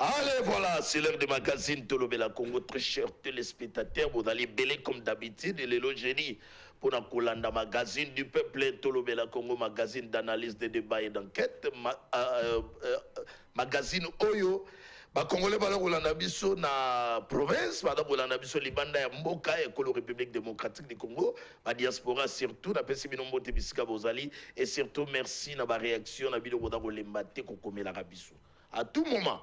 Allez, voilà, c'est l'heure du magazine Tolobela Congo. Très chers téléspectateurs, vous allez bêler comme d'habitude. Et le génie pour la Kolanda, magazine du peuple Tolobela Congo, magazine d'analyse, de débat et d'enquête, magazine Oyo. Ba Congolais bala kolanda biso na province, bala kolanda biso libanda ya mboka ya Kolo République démocratique du Congo, ba diaspora surtout na pesi bino mbote bisika bozali et surtout merci na ba réaction na bino boda kolemba te kokomela biso. À tout moment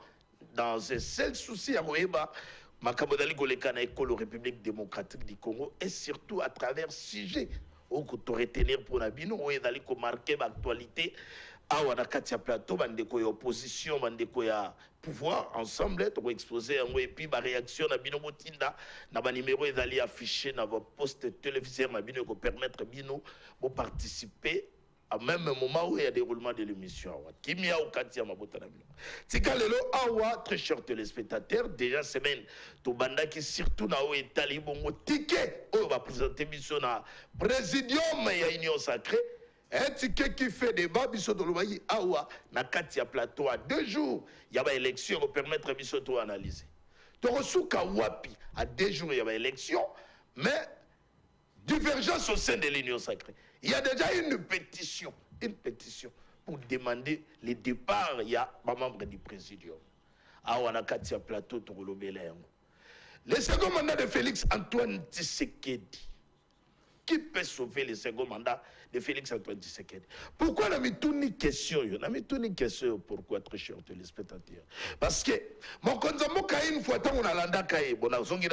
dans un seul souci à Roeba, Makabodali Golekana et Kolo République démocratique du Congo et surtout à travers sujet où tu retenir pour Nabino où il a marqué l'actualité. Awa na katia plateau bandeko ya opposition bandeko ya pouvoir ensemble to exposer en et puis ba réaction na bino motinda na ba numéro ezali affiché na votre poste téléviseur na bino ko permettre bino de participer à même moment où il y a déroulement de l'émission. Kimia ou katia mabota na bino. Tika lelo awa très chers téléspectateurs déjà semaine to banda qui surtout na o etali bongo ticket o va présenter biso na présidium ya union sacrée. Un ticket qui fait débat, biso de l'Ouaï, awa, na katia plateau à 2 jours, il y a une élection pour permettre biso de analyser. Torosuka wapi, à 2 jours, il y a une élection, mais divergence au sein de l'Union sacrée. Il y a déjà une pétition pour demander le départ, il y a un membre du présidium. Awa, na katia plateau, le second mandat de Félix Antoine Tshisekedi. Qui peut sauver le second mandat de Félix Antoine Tshisekedi? Pourquoi n'a mis tout une question? N'a mis tout une question pourquoi, très cher téléspectateur? Parce que mon konzamo kaye une fois tant on a landa kaye bon na zongi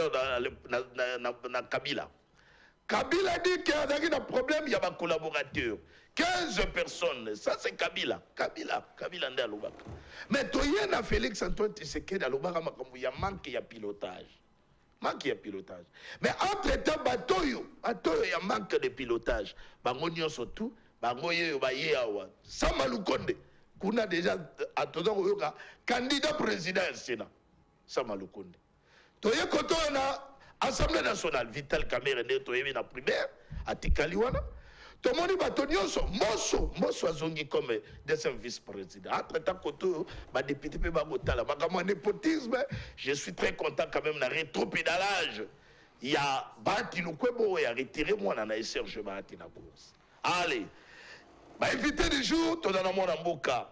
na Kabila. Kabila dit qu'il y a un problème, il y a un collaborateur. 15 personnes, ça c'est Kabila. Kabila nde alobaka. Mais toye na Félix Antoine Tshisekedi alobaka makambo ya manque ya pilotage. Manque de pilotage. Mais entre-temps, il y a manque de pilotage. Bangonio surtout, bangoye bayeawa. Samalukonde, qu'on a déjà attendu candidat président au Sénat. Samalukonde. Toye koto na Assemblée nationale, Vital Kamerhe, toye na primaire, à Tikaliwana. Tomoni batonioso, Mosso azongi comme deuxième vice-président. Entre-temps, koto, ma député pe bagotala, ma népotisme, je suis très content quand même na rétropédalage. Il y a Bahati Lukwebo et a retiré moi na Serge Bahati na course. Allez, bah invité du jour, to dans mon amboka.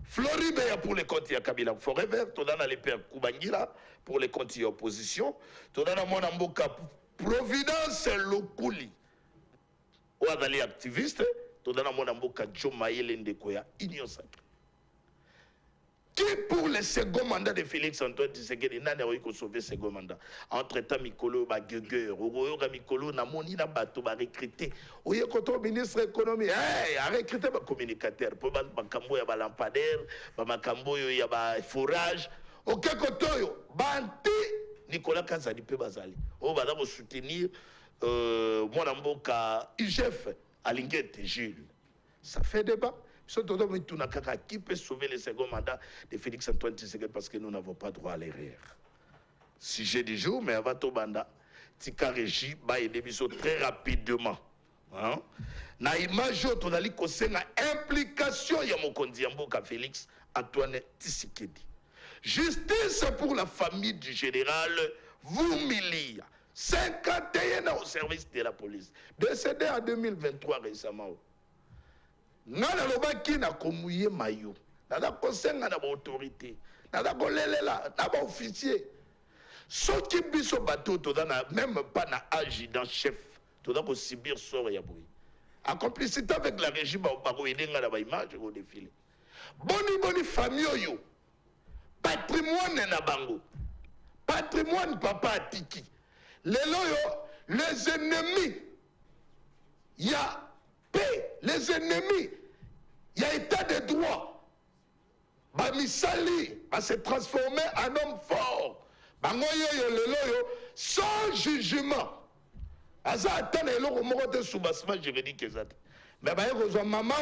Floribe pour les comptes ya Kabila Forever, to dans les pères Kubangila pour les comptes ya opposition, to dans mon amboka Providence Lokuli. Ou les activistes, tout dans mon amboka Jomaïle Ndekoya, Union sacrée. Qui pour le second mandat de Félix Antoine Tshisekedi n'a pas sauvé le second mandat. Entre-temps, Mikolo ba guegueur, Ogoyoga Mikolo na moni na bato ba recruter. Oye koto ministre économie, a recruter ba communicateur pour ba makambo ya ba lampadaire, ba makambo ya ba forage. OK koto yo, banti Nicolas Kazali pe bazali. O ba da soutenir mon amboka IGF Alingete Gilles. Ça fait débat. Qui peut sauver le second mandat de Félix Antoine Tshisekedi parce que nous n'avons pas droit à l'erreur. Sujet du jour, mais avant tout banda, Tika Régie va aider très rapidement. Na image on a une implication ya mokonzi amboka Félix Antoine Tshisekedi. Justice pour la famille du général Vumili. 51 ans au service de la police. Décédé en 2023 récemment. Nana lobaki na komouye mayo. Nana kosenga na ba autorité. Nana kolelela na ba officier. Soki biso bateau to dana même pas na adjudant chef. To da ko subir sort ya boy. En complicité avec la régime ba ko edenga na ba image au défilé. Boni famille yo. Patrimoine na bango. Patrimoine papa atiki. Les ennemis, il y a paix, les ennemis, il y a état de droit. Bamisali va se transformer en homme fort. Sans jugement. Asa attend et l'eau au soubassement juridique. Mais maman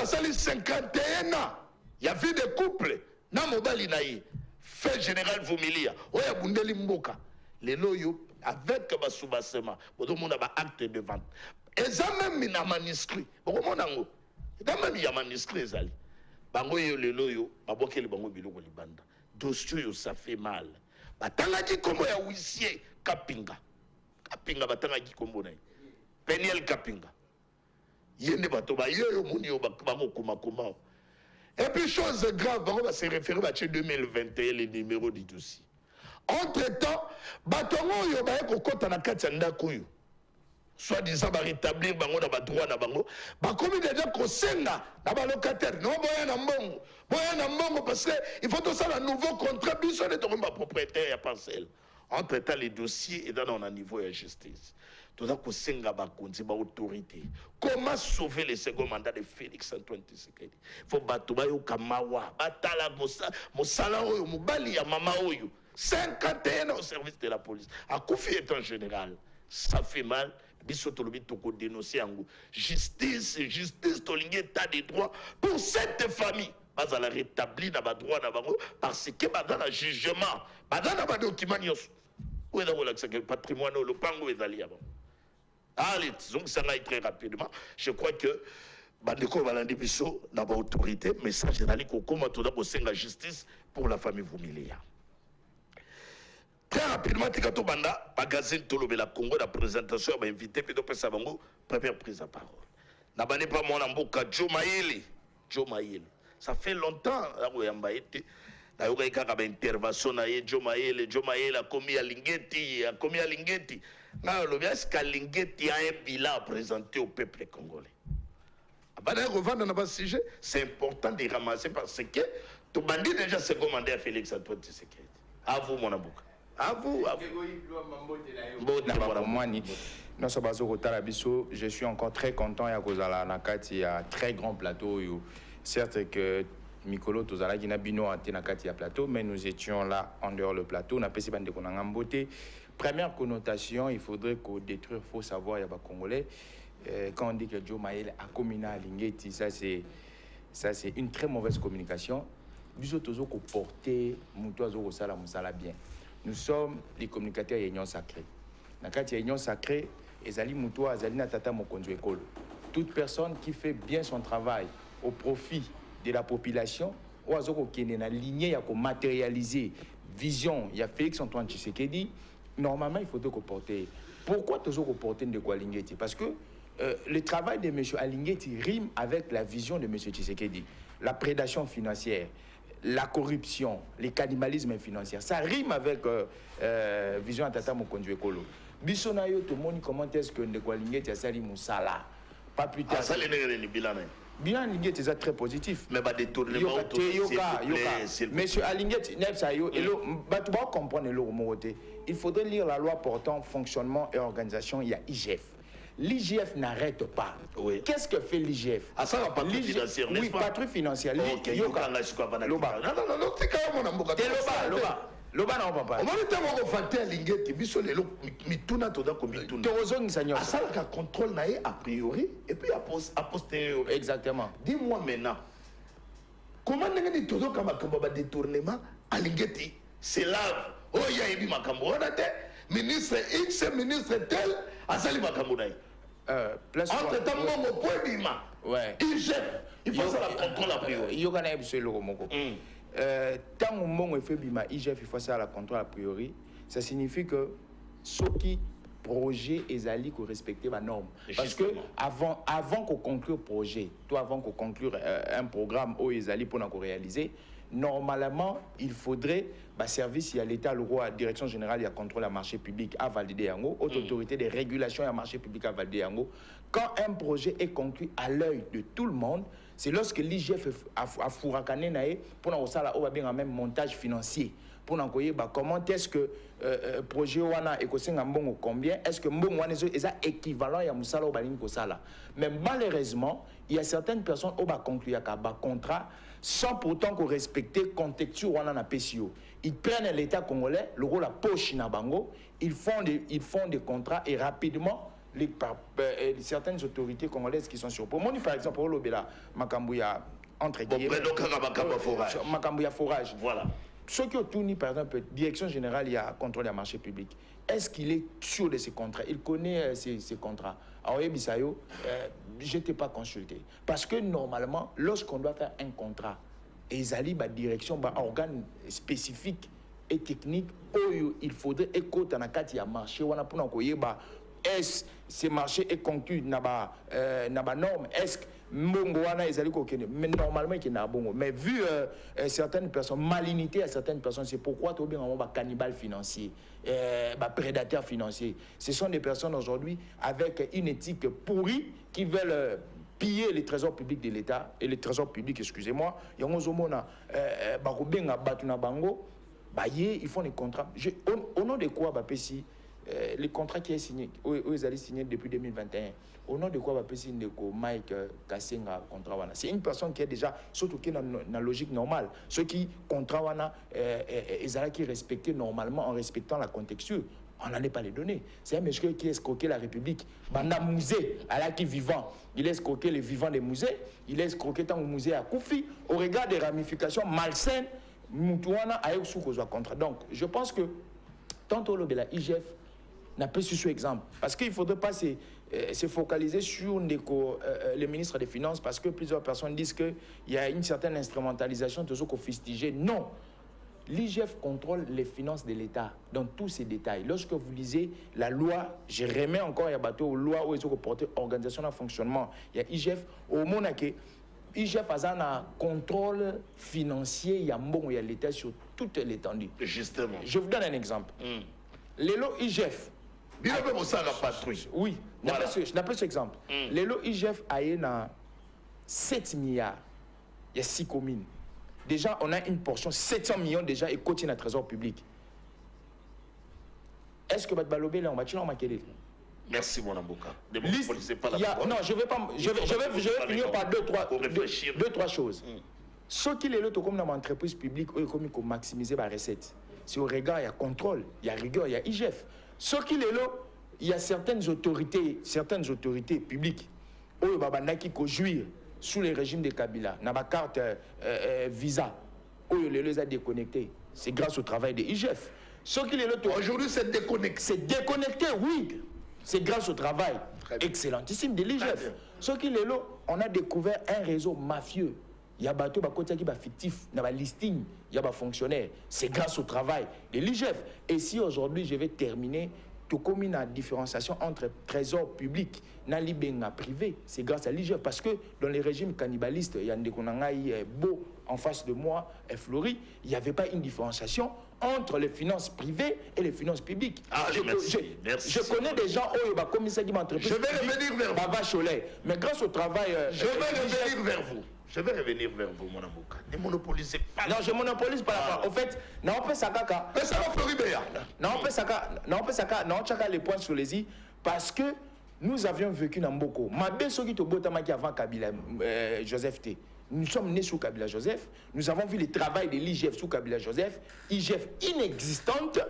ça les 51 ans. Il y a vu des couples. Na mobali naïe. Fait général Vumilia, oya bundeli mboka, les loyaux avec ma soubassement, pour tout le monde a acte de vente. Et ça même il a manuscrit, pour mon ango, il a même il a manuscrit zali. bango yo lelo yo babokeli bango biloko libanda dossier yo ça fait mal batangaki kombo ya huissier Kapinga batangaki kombo na Peniel Kapinga yende bato ba yo moni yo bango kuma et puis chose grave bango va se référer à 2021 les numéros du dossier entre temps batongo yo ba ko kota na kati ya ndako yo soit disant ba rétablir bango na ba droit na bango ba komi déjà ko senga na ba locataire non boya na mbongo parce que il faut tout ça un nouveau contrat biso de tomba propriétaire ya parcelle entre temps les dossiers et dans un niveau de justice tout ça ko senga ba konzi ba autorité comment sauver le second mandat de Félix Antoine Tshisekedi faut bato ba yo kamawa batala mosala oyo mobali ya mama oyo 51 ans au service de la police a confié en général ça fait mal biso tolobi toko dénoncer yango justice tolingi état de droit pour cette famille pas à la rétablir dans ba droit na bango parce que dans le jugement dans ba document nyos où est le patrimoine le pango ezali ya bango. Allez donc ça va très rapidement je crois que bandeko balandi biso na ba autorité message ezali ko koma to da ko senga justice pour la famille Vumilia. Très rapidement, Tikato Banda, magazine Tolobe la Congo, la présentation, m'a invité, puis donc, Sabango, première prise à parole. N'abandonnez pas mon amboka, Joe Maïle. Ça fait longtemps, là où il y a une intervention, Joe Maïle a commis à Lingeti, est-ce qu'à Lingeti a un bilan à présenter au peuple congolais? Revendre dans ce sujet, c'est important de ramasser parce que tout bandit déjà s'est commandé à Félix Antoine Tshisekedi. À vous, mon amboka. À vous. Je suis encore très content à cause de la Nakati, il y a un très grand plateau. Certes que Mikolo Tozala qui n'a bino à Nakati plateau, mais nous étions là en dehors le plateau. On a passé bande qu'on a emboté. Première connotation, il faudrait qu'on détruire, faut savoir, il y a pas Congolais. Quand on dit que Joe Maïle a communé à Lingeti, ça c'est une très mauvaise communication. Biso tozo ko porter mutozo ko sala musala bien. Nous sommes les communicateurs de l'Union sacrée. Dans le cadre de l'Union sacrée, ezali muto azali na tata mokonzo ekolo. Toute personne qui fait bien son travail au profit de la population, ou azoko kene na lignée ya ko matérialiser vision ya Félix Antoine Tshisekedi, normalement il faut te comporter. Pourquoi tozo ko porter de quoi Lingeti? Parce que le travail de M. Alingeti rime avec la vision de M. Tshisekedi. La prédation financière, la corruption, le cannibalisme financier, ça rime avec vision Tata Mokonzi Ekolo. Bisonayo, tout le monde, comment est-ce que Ndekwa Lingeti a sali Moussala? Pas plus tard. Ça, le bilan. Bilan Lingeti est très positif. Mais détournement, Monsieur Alingeti, comprendre il faudrait lire la loi portant fonctionnement et organisation. Il y a IGF. L'IGF n'arrête pas. Oui. Qu'est-ce que fait l'IGF? Ah, ça va pas patrouille financière, oui, patrouille financière. Ok, Loba. Non, c'est quand même un Loba non papa. On va le temps on va faire Lingeti biso lelo mituna toda ko mituna. Torozon sanyo. Ça la contrôle naé a priori et puis a posteriori. Exactement. Dis-moi maintenant. Comment n'engani tozo kama kamba détournement à Lingeti? C'est là. Oh ya ebi makambo on a ministre X ministre tel asali makambo naé. Entre temps mon point bima. Ouais. Il faut ça la contrôle a priori. Yo kana ebso loko moko. Tant au moment où il fait bima IGF il faut ça la contrôle a priori, ça signifie que ce qui projet ezali ko respecter la norme. Parce que avant qu'on conclure projet, toi avant qu'on conclure un programme où ezali pour qu'on réaliser, normalement il faudrait service il y a l'état le roi direction générale il y a contrôle à marché public à valider yango, haute autorité de régulation à marché public à valider yango. Quand un projet est conclu à l'œil de tout le monde, c'est lorsque l'IGF a fourakané naé pour nous ça là au bien même montage financier pour nous comment est-ce que projet wana ekosenga mbongo combien est-ce que mbongo wana est équivalent ya musala au balingi ko sala. Mais malheureusement il y a certaines personnes au ba conclure ka ba contrat sans pourtant qu'on respecte contexte wana na PCO. Ils prennent l'état congolais le rôle la poche na bango, ils font des contrats et rapidement certaines autorités congolaises qui sont sur pour moi par exemple au Lobela Makambouya entre guillemets Makambouya forage voilà ceux qui ont tourné, par exemple, direction générale, il y a contrôle des marchés publics. Est-ce qu'il est sûr de ses contrats? Il connaît ses contrats. Alors, je ne t'ai pas consulté. Parce que normalement, lorsqu'on doit faire un contrat, ils la direction, organe spécifique et technique, il faudrait écouter dans le marché, est-ce que ce marché est conclu dans la norme? Est-ce que mais normalement, il y a bon. Mais vu certaines personnes, malignité à certaines personnes, c'est pourquoi tu as bien un cannibale financier, prédateur financier. Ce sont des personnes aujourd'hui avec une éthique pourrie qui veulent piller les trésors publics de l'État et les trésors publics, excusez-moi. Il y a ils font des contrats. Au nom de quoi, les contrats qui sont signés, ils allaient signer depuis 2021. Au nom de quoi Mike Kassenga contrat wana. C'est une personne qui est déjà surtout qui est dans la logique normale. Ceux qui contrat wana ils allaient qui respecter normalement en respectant la contexture. On n'en est pas les données. C'est un monsieur qui a escroqué la République. Banda musée, à qui vivant. Il a escroqué les vivants des musées. Il a escroqué tant au musée à Koufi. Au regard des ramifications malsaines, Moutouana a eu sous contrat. Donc, je pense que tantôt le IGF n'a pas su ce exemple. Parce qu'il ne faudrait pas se focaliser sur les ministres des Finances parce que plusieurs personnes disent qu'il y a une certaine instrumentalisation de ce qu'on fustige. Non. L'IGF contrôle les finances de l'État dans tous ses détails. Lorsque vous lisez la loi, je remets encore à bateau loi où ils ont porté organisation de fonctionnement. Il y a IGF au Monaké. IGF a un contrôle financier, il y a l'État sur toute l'étendue. Justement. Je vous donne un exemple. Les lots IGF. Oui, voilà. Je n'appelle cet exemple. Les lots IGF a 7 milliards. Il y a 6 communes. Déjà, on a une portion, 700 millions déjà, et continue à trésor public. Est-ce que Batbalobé, là, on va tirer en maquiller? Merci, mon Amboka. Non, je vais pas. Je vais finir par deux, trois choses. Ceux qui les lotent comme dans l'entreprise publique, eux, comme ils maximiser la recette. Si au regard, il y a contrôle, il y a rigueur, il y a IGF. Ceux qui les lotent, il y a certaines autorités publiques, eux, qui jouir sous les régimes de Kabila, dans ma carte visa, eux, les a déconnectés. C'est grâce au travail de IGF. Ceux qui les lotent. Aujourd'hui, c'est déconnecté. C'est déconnecté, oui. C'est grâce au travail excellentissime de l'IGF. Ce qui est là, on a découvert un réseau mafieux. Il y a bateau qui est fictif, il y a un listing, il y a un fonctionnaire. C'est grâce au travail de l'IGF. Et si aujourd'hui je vais terminer, tout comme une différenciation entre trésor public et libenga privé, c'est grâce à l'IGF. Parce que dans les régimes cannibalistes, il y a des beau en face de moi, Fleury, il n'y avait pas une différenciation entre les finances privées et les finances publiques. Ah, merci. Je connais des gens comme ça qui m'entreprise. Je vais revenir vers vous. Mais grâce au travail... Je vais revenir vers vous. Je vais revenir vers vous, mon Amboka. Ne monopolisez pas. Non, je ne monopolise pas la part. En fait, non, on peut s'accaka. Mais ça va Fleury Béa. Non, on peut s'accaka. Non, on chaka les points sur les i. Parce que nous avions vécu dans Mboko. Ma belle qui te botamaki avant Kabila, Joseph T. Nous sommes nés sous Kabila Joseph. Nous avons vu le travail de l'IGF sous Kabila Joseph. IGF inexistante.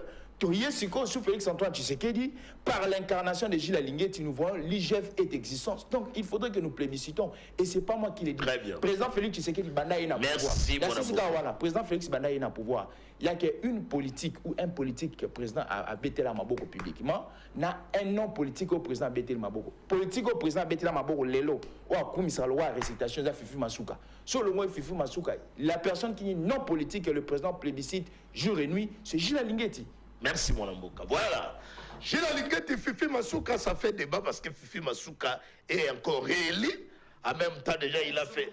Sous Félix Antoine Tshisekedi, par l'incarnation de Gilles Alinguetti, nous voyons l'IGF est existence. Donc il faudrait que nous plébiscitons. Et ce n'est pas moi qui l'ai dit. Très bien. Président Félix Tshisekedi Banda est dans le pouvoir. Président Félix Banda est dans le pouvoir. Il y a qu'une politique ou un politique que le président a bêté la Maboko publiquement. Il y a un non politique au président a bêté la Maboko. Politique au président a bêté la Maboko, Lelo, ou à Koumisra Loa, récitation de Fifi Masuka. Sur le mot Fifi Masuka, la personne qui est non politique et le président plébiscite jour et nuit, c'est Gilles Alinguetti. Merci, mon Amboka. Voilà. Gilles Alinguetti, Fifi Masuka, ça fait débat parce que Fifi Masuka est encore réélu. En même temps, déjà, il a fait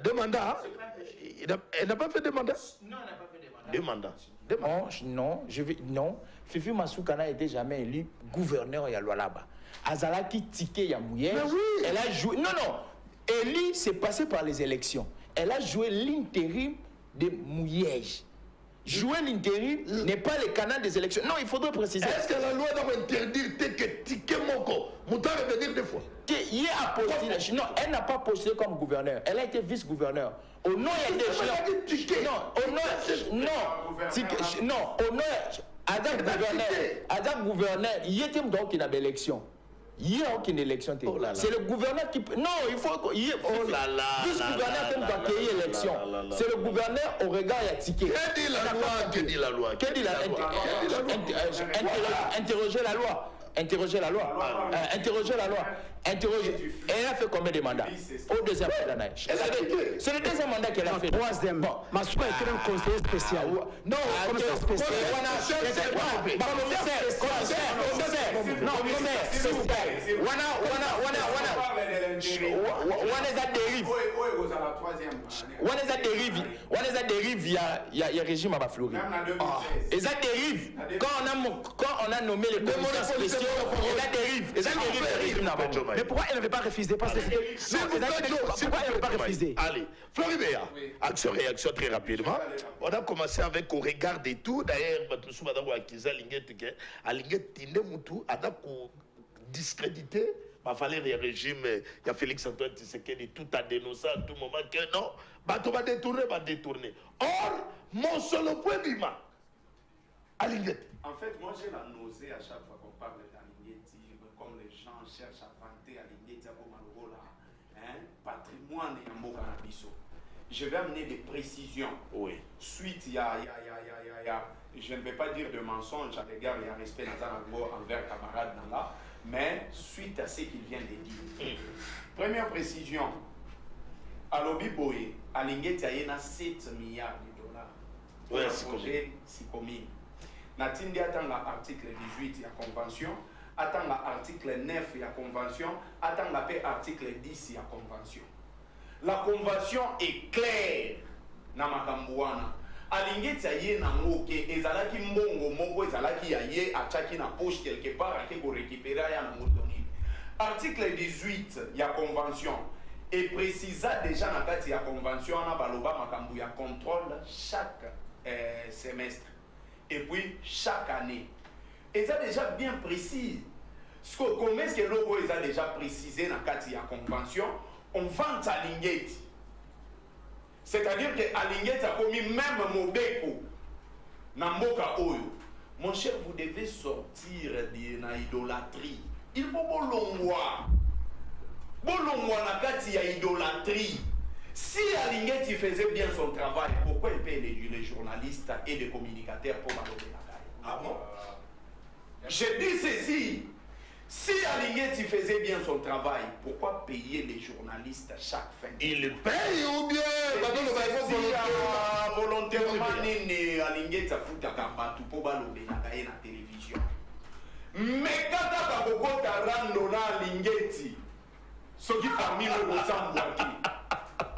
deux mandats. Il n'a pas fait deux mandats? Non, il n'a pas fait deux mandats. Non, Fifi Masuka n'a été jamais élu gouverneur à Lualaba. Azalaki Tike Yamouyej. Oui. Elle a joué. Non. Élu, c'est passé par les élections. Elle a joué l'intérim de Mouyej. Jouer l'intérim n'est pas le canal des élections. Non, il faudrait préciser. Est-ce que la loi doit interdire que Tike Moko Mouta revenir deux fois? Non, elle n'a pas postulé comme gouverneur. Elle a été vice-gouverneur. Au nom, il y a des gens. Adam gouverneur, il était donc une élection. Il y a aucune élection. Oh là là. C'est le gouverneur qui... Non, il faut... Oh là là. Juste le gouverneur qui doit accueillir l'élection. C'est le gouverneur au regard et à ticket. Que dit la loi? Que dit la loi? Que dit la loi? Interroger la loi. Interroger la loi. Interroger la loi. Interroger. Et elle a fait combien de mandats? Au deuxième mandat. C'est le deuxième mandat qu'elle a fait. Troisième. Masuka était un conseiller spécial. Non, commissaire spécial. On les a dérive, il y a régime à Baflori. Et ça dérive, quand on a nommé les commissaires spéciaux, et ça dérive, le régime n'a pas. Mais pourquoi elle n'avait pas refusé? Parce que pourquoi elle n'avait pas refusé? Allez, Floribert, action-réaction très rapidement. On a commencé avec au regard des tout. D'ailleurs, Madame Wakiza Linguet, à Linguet Tinde Moutou, on a discrédité. Il fallait le régime, il y a Félix Antoine Tshisekedi, tout a dénoncé à tout moment que non, on va détourner. Or, mon seul point bima, à Linguet. En fait, moi j'ai la nausée à chaque fois qu'on parle d'Alingeti, comme les gens cherchent à vanter Alingeti comme un patrimoine et un mot cannabiso. Je vais amener des précisions. Oui. Suite, il y a, je ne vais pas dire de mensonges à l'égard, il y a respect envers camarade Nanga, mais suite à ce qu'il vient de dire. Première précision, à l'Obi Boye, Alingeti a 7 milliards de dollars. Oui, c'est combien? Natindi attend l'article 18 de la convention, attend l'article 9 de la convention, attend l'article 10 de la convention. La convention est claire na makambouana. Alingeti aye na moke ezalaki mbongo moko ezalaki aye achaki na poche quelque part ake ko récupérer ya na motoni. Article 18 ya convention et précisa déjà na kati ya convention na baloba makambu ya contrôle chaque semestre. Et puis chaque année. Et ça déjà bien précis. Comment est-ce que le logo est déjà précisé dans la convention? On vend à Lingeti. C'est-à-dire que Alingeti a commis même Mobeko dans Mboka Oyo. Mon cher, vous devez sortir de l'idolâtrie. Il faut bolongwa. Bolongwa na kati ya idolâtrie. Si Alingeti faisait bien son travail, pourquoi il paye les journalistes et les communicateurs pour balober la caille? Ah bon? Je dis ceci. Si Alingeti faisait bien son travail, pourquoi payer les journalistes chaque fin? Il paye ou bien volontairement Alingeti a foutu Kabatu pour balober la caille na télévision. Mais quand tu as beaucoup de rando na Alingeti, ce qui parmi le Mozambique,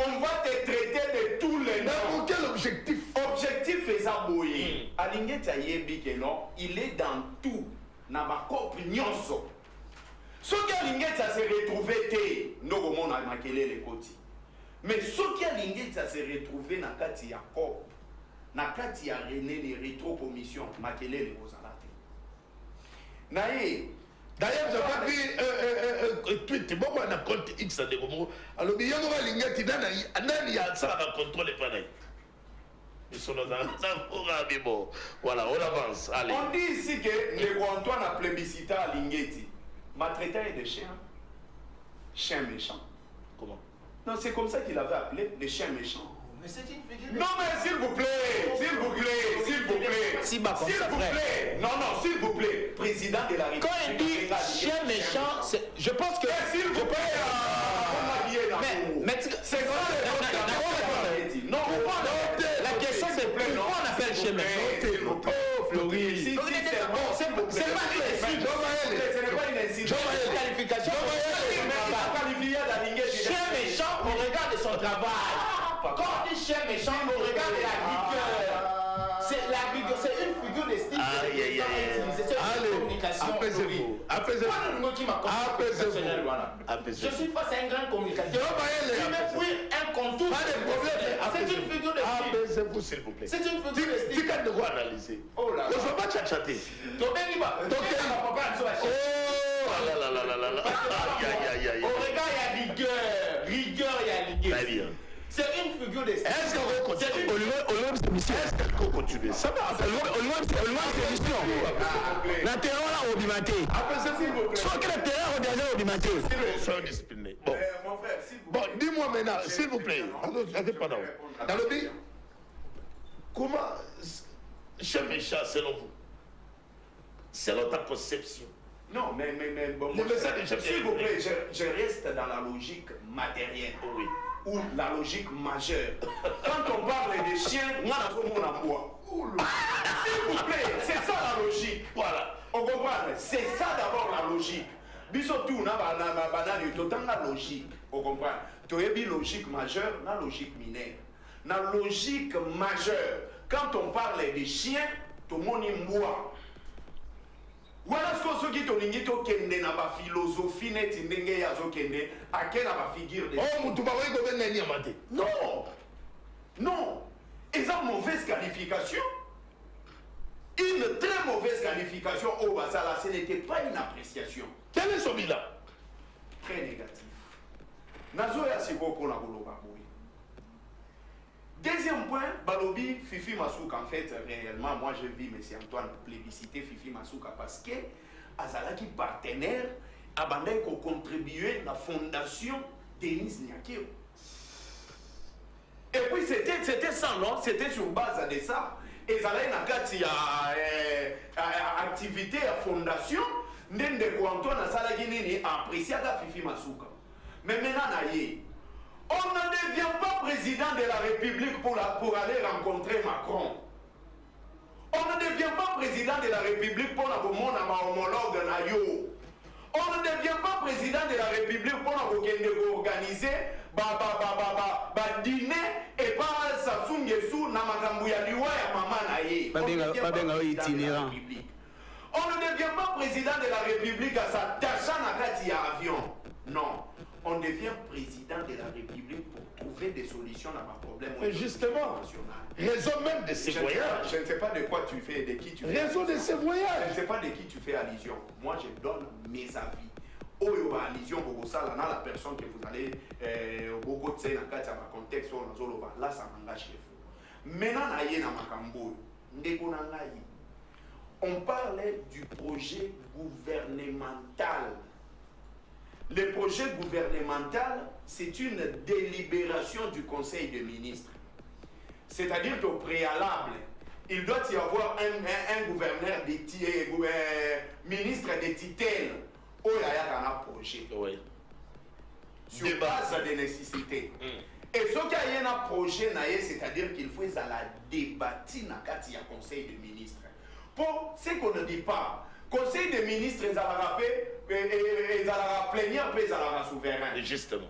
on va te traiter de tous les noms. Pour quel objectif? Objectif est aboyé. Alingeti ayebi que non, il est dans tout. Na ma opinion so. Ce qui Alingeti a se retrouvé te, no gomo na makele le koti. Mais ce qui Alingeti a se retrouvé na kati ya COP, na kati ya René les rétro commission makele le ozalate. Nae. D'ailleurs, j'ai pas vu tweet. Bon, on a compte X à des moments. Alors, il y a un Lingeti, il y a ça à contrôler pas. Ils sont dans un bon. Voilà, on avance. Allez. On dit ici que le Antoine a plébiscité à Lingeti. Maltraité est des chiens. Chien méchant. Comment? Non, c'est comme ça qu'il avait appelé les chiens méchants. Mais c'est une figure. Non, mais s'il vous plaît, s'il vous plaît, s'il vous plaît, s'il vous plaît, non, s'il vous plaît, président de la République. Quand il dit chien méchant, je pense que. S'il vous plaît, mais c'est ça. Non, la question c'est pourquoi on appelle chien méchant? Oh, Florie. C'est pas une insulte. Qualification. Chien méchant au regard de son travail. Quand on dit chien méchant au regard de la rigueur, c'est la rigueur, c'est une figure de style. C'est une communication. Apaisez-vous. Je suis face à un grand communicateur. Oui, un contour. Pas de problème. C'est une figure de style. Apaisez-vous, s'il vous plaît. C'est une figure de style. Tu as de quoi analyser. Oh là là. On ne va pas tchatcher. Oh là. Au regard, il y a rigueur, il y a rigueur. Très bien. C'est une figure de style. Est-ce qu'on va continuer? Est-ce qu'on va continuer? Ça va. La terreur là au bimaté. S'il vous plaît. Soit que la terreur au dernier Maté. Soyons disciplinés. Bon. Mon frère, s'il vous Bon, plaît. dis-moi maintenant, s'il vous plaît. Attendez, pardon. Dans le pays, comment, cher méchant, selon vous, selon ta conception, Non, mais bon, Le message de chef s'il vous plaît, d'État. je reste dans la logique matérielle. oui. Ou la logique majeure. Quand on parle des chiens, on a tout le monde en bois. S'il vous plaît, c'est ça la logique. Voilà. On comprend? C'est ça d'abord la logique. Bisotou, na banane, tout la logique. On comprend? Tu as une logique majeure, la logique mineure. La logique majeure, quand on parle des chiens, tout le monde en bois. Voilà ce qui est kende na ba philosophie net ndenge ya zo kende akena ba figure de Oh, Moutouba, oui, comment on a maté? non non ils ont mauvaise qualification, une très mauvaise qualification au Basala. Ce n'était pas une appréciation. Quel est son bilan? Très négatif. Nazo ya siko pour la boloba. Deuxième point, Balobi, Fifi Masuka, en fait, réellement, moi je vis M. Antoine plébisciter Fifi Masuka parce que Azalaki partenaire a contribué à la fondation Denis Nyakio. Et puis c'était ça, non? C'était sur base de ça. Et Zalaï Nakati a activité à fondation, Nende Antoine Azalaki a apprécié Fifi Masuka. Mais maintenant, on ne devient pas président de la République pour aller rencontrer Macron. On ne devient pas président de la République pour avoir mon homologue Nayo. On ne devient pas président de la République pour organiser dîner et pas Sassou na makambuya liwa ya mama naye. On ne devient pas président de la République à s'attacher à kati ya avion. Non. On devient président de la République pour trouver des solutions à ma problème. Mais justement, raison même de ces voyages. Je ne sais pas de quoi tu fais, de qui tu fais. Raison de ces Je ne voyages. sais pas de qui tu fais allusion. Moi, je donne mes avis. Oyo allusion pour ça, là, la personne que vous allez beaucoup de ça dans le contexte là, ça m'engage chez vous. Maintenant, on parlait du projet gouvernemental. Le projet gouvernemental, c'est une délibération du Conseil des ministres. C'est-à-dire qu'au préalable, il doit y avoir un gouverneur ministre de tutelle. Oh, il y a un projet. Oui. Sur base de nécessité. Et ce qu'il y a un projet, c'est-à-dire qu'il faut la débattre dans le Conseil des ministres. Pour ce qu'on ne dit pas, Conseil des ministres, ils ont la plénière, ils ont la souverain. Justement.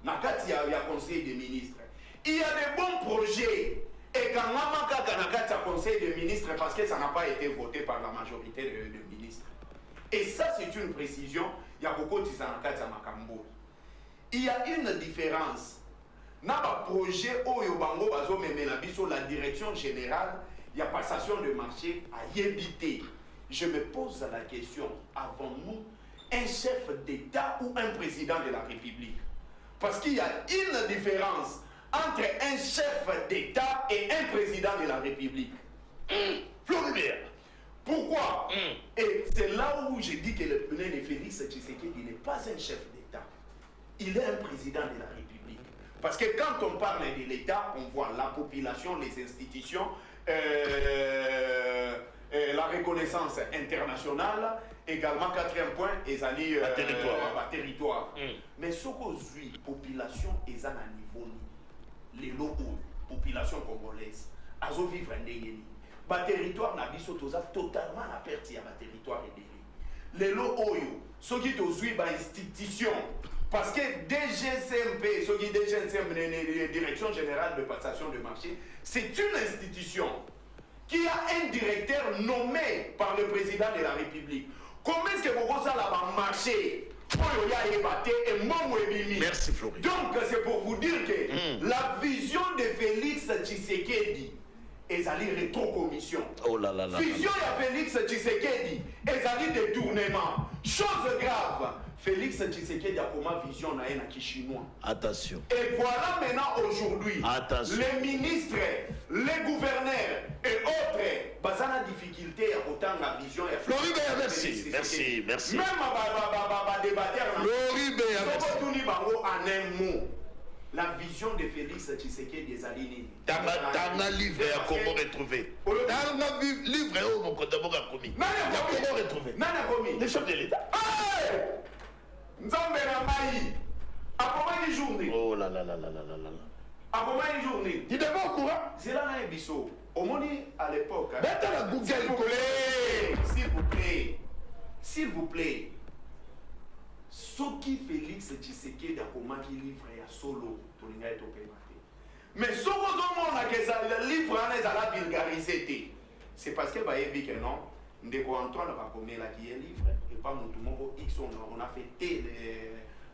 Dans le Conseil des ministres. Il y a des bons projets. Et quand on a un Conseil des ministres, parce que ça n'a pas été voté par la majorité de ministres. Et ça, c'est une précision. Il y a beaucoup de Makambo. Il y a une différence. Dans le projet Oyobango Bazo Memenabiso, la direction générale, il y a passation de marché à éviter. Je me pose la question, avons-nous un chef d'État ou un président de la République? Parce qu'il y a une différence entre un chef d'État et un président de la République. Floribert. Pourquoi? Et c'est là où je dis que le président Félix Tshisekedi n'est pas un chef d'État. Il est un président de la République. Parce que quand on parle de l'État, on voit la population, les institutions, la reconnaissance internationale, également quatrième point, ils allaient territoire. Mais ce qu'aujourd'hui, population est à un niveau, les locaux, population congolaise, à vivre en déni. Le territoire n'a pas totalement la perte de territoire et les locaux, ceux qui ont aujourd'hui institution, parce que DGCMP, ceux qui DGCMP, Direction Générale de Passation de Marché, c'est une institution qui a un directeur nommé par le président de la République. Comment est-ce que vous allez marcher? Merci Floride. Donc c'est pour vous dire que la vision de Félix Tshisekedi est allée rétro-commission. Oh là là là. Vision de Félix Tshisekedi est allée détournement. Chose grave. Félix Tshisekedi a comment vision na qui chinois. Attention. Et voilà maintenant aujourd'hui, attention, les ministres, les gouverneurs et autres, basana difficulté à autant la vision. Floribert, merci. Merci. Même à débattre. Floribert, merci. En un mot, la vision de Félix Tshisekedi des Alini. Dans un livre, il y a comment retrouver. Dans un livre, il y a mon compte d'abord commis. Il y a comment retrouver. Les chefs de l'État. Nzambe na mai. À combien de journées? Oh là là là là là là là. À combien de journées? Tu devais au courant? C'est là un biseau. Au monde à l'époque. Mettez la Google. S'il vous plaît. S'il vous plaît. S'il vous plaît. Ce qui Félix Tshisekedi a comment qui livre à solo pour les gars mais ce qu'on a que ça le livre on a la vulgarisé. C'est parce que bah dit que non. Ndeko Antoine va commettre la qui est livre et pas mon tout monde X on a fait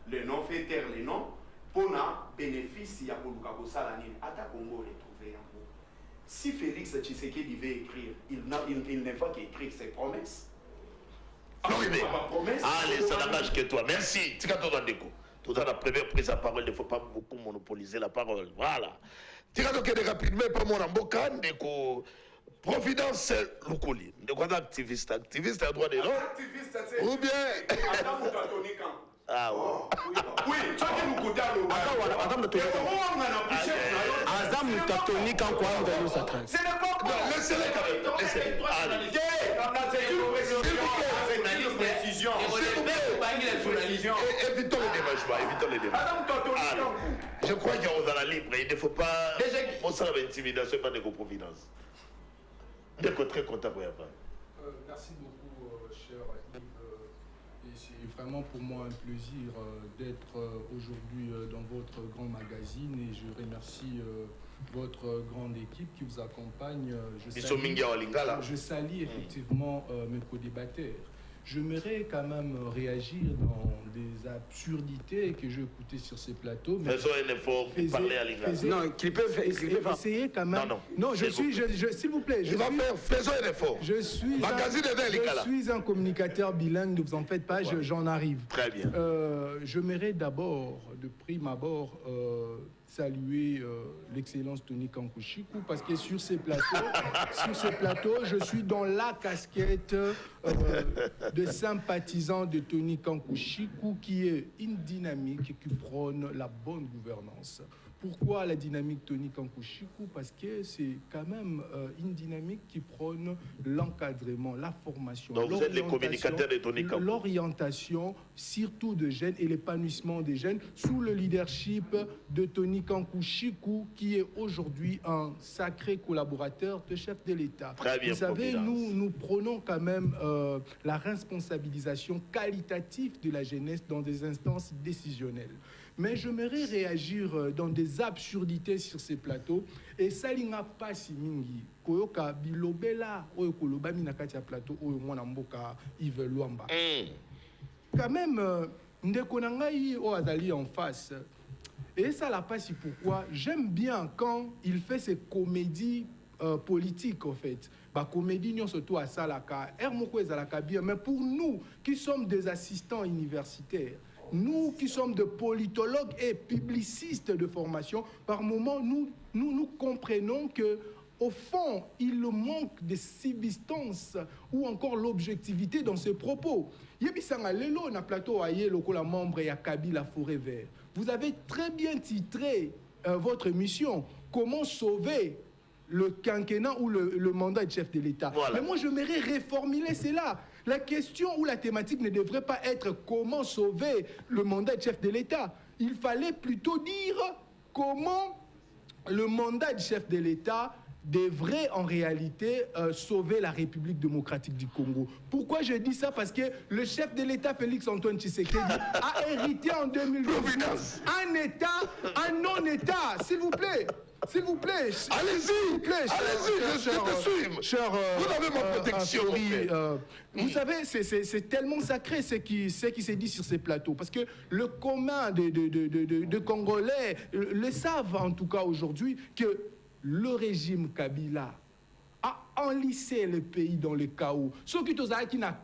le nom fait taire les noms pour na bénéfice ya koluka ko sala nini ata Congo retrouver en gros. Si Félix Tshisekedi veut écrire, il ne va qu'écrire ses promesses. Allez, ça n'engage que toi. Merci. Tika Toda Ndeko. Toda la première prise à parole, il ne faut pas beaucoup monopoliser la parole. Voilà. Tika Toda rapidement, pas mon amboka, Ndeko. Providence Lukuli. Ndeko activiste. Activiste à droit de l'homme. Ou bien. Ah oui, tu as nous côté à l'eau. Azam Tatonika en quoi on sa trace. Ce n'est pas bon. Laissez-les quand même. Laissez-les. Évitons les débats. Je crois qu'il y a dans la libre. Il ne faut pas. On s'en va intimidation, pas de providence. Ndeko très content pour y avoir. Merci beaucoup, cher Yves. Et c'est vraiment pour moi un plaisir d'être aujourd'hui dans votre grand magazine et je remercie votre grande équipe qui vous accompagne. Je salue effectivement mes co-débatteurs. J'aimerais quand même réagir dans des absurdités que j'ai écoutées sur ces plateaux. Faisons un effort pour parler à l'Ingal. Non, qu'il peut essayer quand même. Non, s'il vous plaît. Faisons un effort. Je suis un communicateur bilingue, ne vous en faites pas, j'en arrive. Très bien. J'aimerais d'abord, de prime abord, saluer l'excellence Tony Kankou-Chikou parce que sur ces plateaux, je suis dans la casquette de sympathisant de Tony Kankou-Chikou qui est une dynamique qui prône la bonne gouvernance. Pourquoi la dynamique Tony Kankou-Chikou? Parce que c'est quand même une dynamique qui prône l'encadrement, la formation. Donc vous êtes les communicateurs de Tony Kankou. L'orientation, surtout de jeunes, et l'épanouissement des jeunes sous le leadership de Tony Kankou-Chikou, qui est aujourd'hui un sacré collaborateur de chef de l'État. Vous savez, nous prônons quand même la responsabilisation qualitative de la jeunesse dans des instances décisionnelles. Mais j'aimerais réagir dans des absurdités sur ces plateaux. Et ça n'a pas si mingi. Koyoka bilobela oyo koloba minakati ya plateau oyo mwana mboka Yves Luamba. Quand même ndeko na ngai o azali en face. Et ça l'a pas si pourquoi j'aime bien quand il fait ses comédies politiques en fait. Bah comédie non surtout à salaka, moko ezalaka bien, mais pour nous qui sommes des assistants universitaires, nous qui sommes des politologues et publicistes de formation, par moments, nous comprenons que au fond, il manque de substance ou encore l'objectivité dans ses propos. Yebisanga lelo na plateau aye lokola membre ya Kabila Forêt Vert. Vous avez très bien titré votre émission « Comment sauver le quinquennat ou le mandat de chef de l'État ». Voilà. Mais moi, j'aimerais réformuler cela. La question ou la thématique ne devrait pas être comment sauver le mandat de chef de l'État. Il fallait plutôt dire comment le mandat de chef de l'État devrait en réalité sauver la République démocratique du Congo. Pourquoi je dis ça? Parce que le chef de l'État, Félix-Antoine Tshisekedi, a hérité en 2012 un État, un non-État, s'il vous plaît. S'il vous plaît. Allez-y, je te suis. Vous avez ma protection. Vous savez, c'est tellement sacré ce qui s'est dit sur ces plateaux. Parce que le commun de Congolais le savent en tout cas aujourd'hui que le régime Kabila a enlissé le pays dans le chaos. Ceux qui ont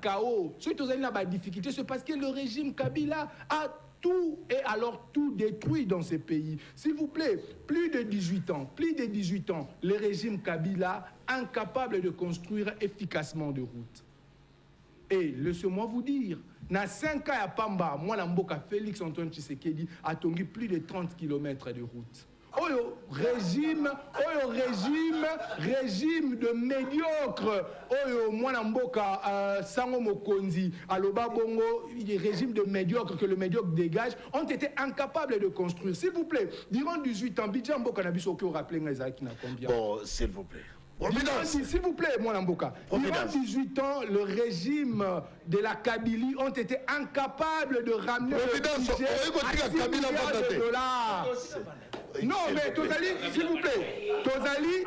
chaos, ceux qui ont des difficultés, c'est parce que le régime Kabila a tout est alors tout détruit dans ces pays. S'il vous plaît, plus de 18 ans, le régime Kabila incapable de construire efficacement de routes. Et laissez-moi vous dire, dans 5 ans à Pamba, moi, Mboka Félix Antoine Tshisekedi a tongi plus de 30 km de route. Régime de médiocre. Moi, Mboka Sango Mokonzi, Aloba Bongo, régime de médiocre que le médiocre dégage, ont été incapables de construire. S'il vous plaît, durant 18 ans, Bidja Mboka n'a pas rappelé qui n'a combien. Bon, s'il vous plaît. S'il vous plaît, moi, Namboka. Durant 18 ans, le régime de la Kabylie ont été incapables de ramener le budget à 6 milliards de dollars. Non, mais Tozali, s'il vous plaît. Tozali,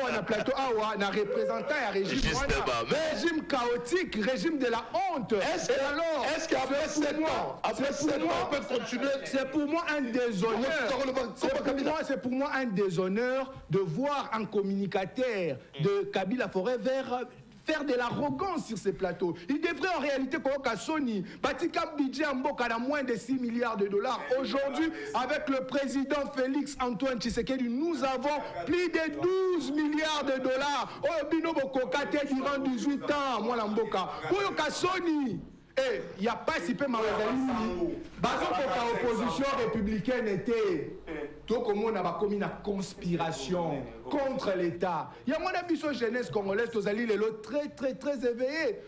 on a plateau, on a représentant un régime chaotique, régime de la honte. Est-ce qu'après 7 ans, on peut continuer? C'est pour moi un déshonneur. C'est pour moi un déshonneur de voir un communicateur de Kabila Forêt faire de l'arrogance sur ces plateaux. Il devrait en réalité coloquer Sony, Batika budget en Mboka à moins de 6 milliards de dollars. Aujourd'hui, avec le président Félix Antoine Tshisekedi, nous avons plus de 12 milliards de dollars. Oh, Binobo Kokate durant 18 ans, moi l'Amboka. Coloquer Sony. Et il n'y a pas si peu Marézali. Parce que l'opposition républicaine était. Tout comme on a commis une conspiration contre l'État. Il y a mon ambition jeunesse congolaise, très éveillé.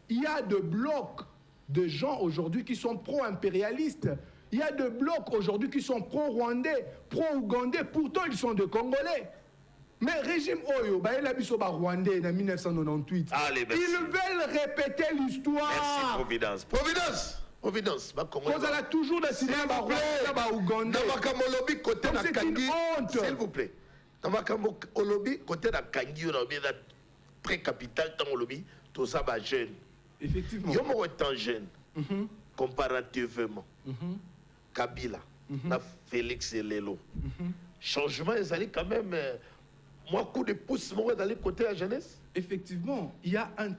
Il y a de blocs de gens aujourd'hui qui sont pro-impérialistes. Il y a de blocs aujourd'hui qui sont pro-rwandais, pro-ougandais. Pourtant, ils sont des Congolais. Mais le régime Oyo, Rwandais en 1998, ils veulent répéter l'histoire. Merci, Providence. Vous allez toujours décider à Ouganda. C'est une honte. S'il vous plaît. Olobi, côté de Kangi, on a très capital dans Olobi, tout ça va jeune. Effectivement. Yo mo étant jeune, comparativement, Kabila, na Félix et Lelo. Changement, ils allaient quand même. Moi, coup de pouce, moi, d'aller côté la jeunesse. Effectivement, il y a un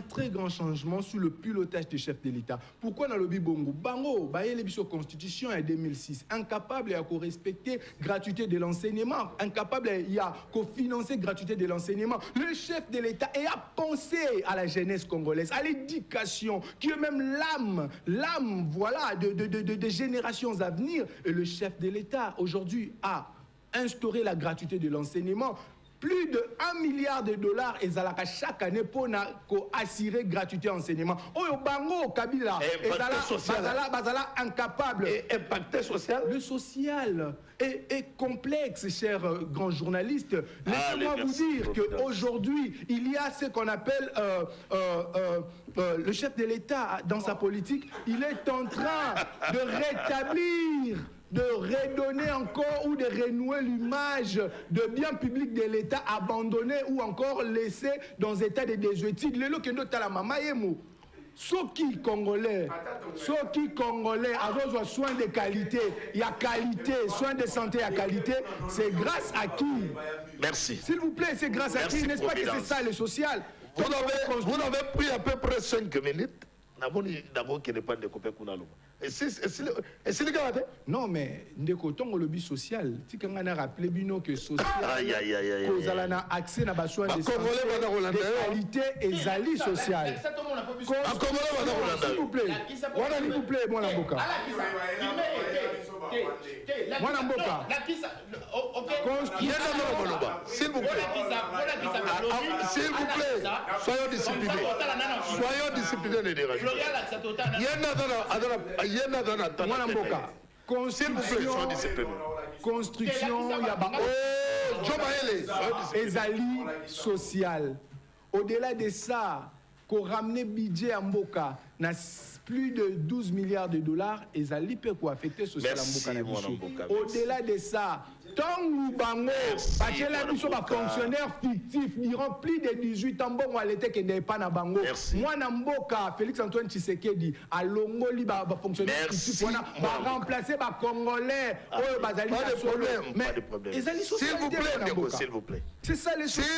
très grand changement sous le pilotage du chef de l'État. Pourquoi dans le Bibongo Bango, la constitution en 2006, incapable de respecter gratuité de l'enseignement, incapable de financer gratuité de l'enseignement. Le chef de l'État a pensé à la jeunesse congolaise, à l'éducation, qui est même l'âme, voilà, de générations à venir. Et le chef de l'État, aujourd'hui, a instauré la gratuité de l'enseignement. Plus de 1 milliard de dollars et chaque année pour assurer gratuité enseignement. Oh, Bango, Kabila, Bazala incapable. Et impact social? Le social est complexe, cher grand journaliste. Laissez-moi vous dire qu'aujourd'hui, il y a ce qu'on appelle le chef de l'État dans sa politique. Il est en train de rétablir, de redonner encore ou de renouer l'image de biens publics de l'État abandonné ou encore laissé dans état de désuétude. Le kendo tala mama yemo. Soki Congolais, avoir soins de qualité, il y a qualité, soins de santé à qualité, c'est grâce à qui? Merci. S'il vous plaît, c'est grâce à qui? N'est-ce pas que c'est ça le social? Vous avez pris à peu près 5 minutes. D'abord, qui n'est pas de copains qu'on a. Et c'est le gars, non, mais ndeko tongo le social. Si quand on a rappelé bino que social, cause à la accès na besoin de qualité et zali social. S'il vous plaît, moi l'amboka. Moi l'amboka. S'il vous plaît, soyons disciplinés. Soyons disciplinés les dérangeants. Construction, il y a ezali social. Au-delà de ça, qu'on ramène budget à Mboka, na plus de 12 milliards de dollars, ezali peut quoi affecter social à Mboka. Au-delà de ça, tant ou bango, parce que là nous sommes fonctionnaires fictifs, durant plus de 18 ans, bon, on était que n'est pas na bango. Moi na Mboka, Félix Antoine Tshisekedi, à Longoli, ba fonctionnaire fictif, on va remplacer ba Congolais. Pas de problème. S'il vous plaît, s'il vous plaît. C'est ça le social.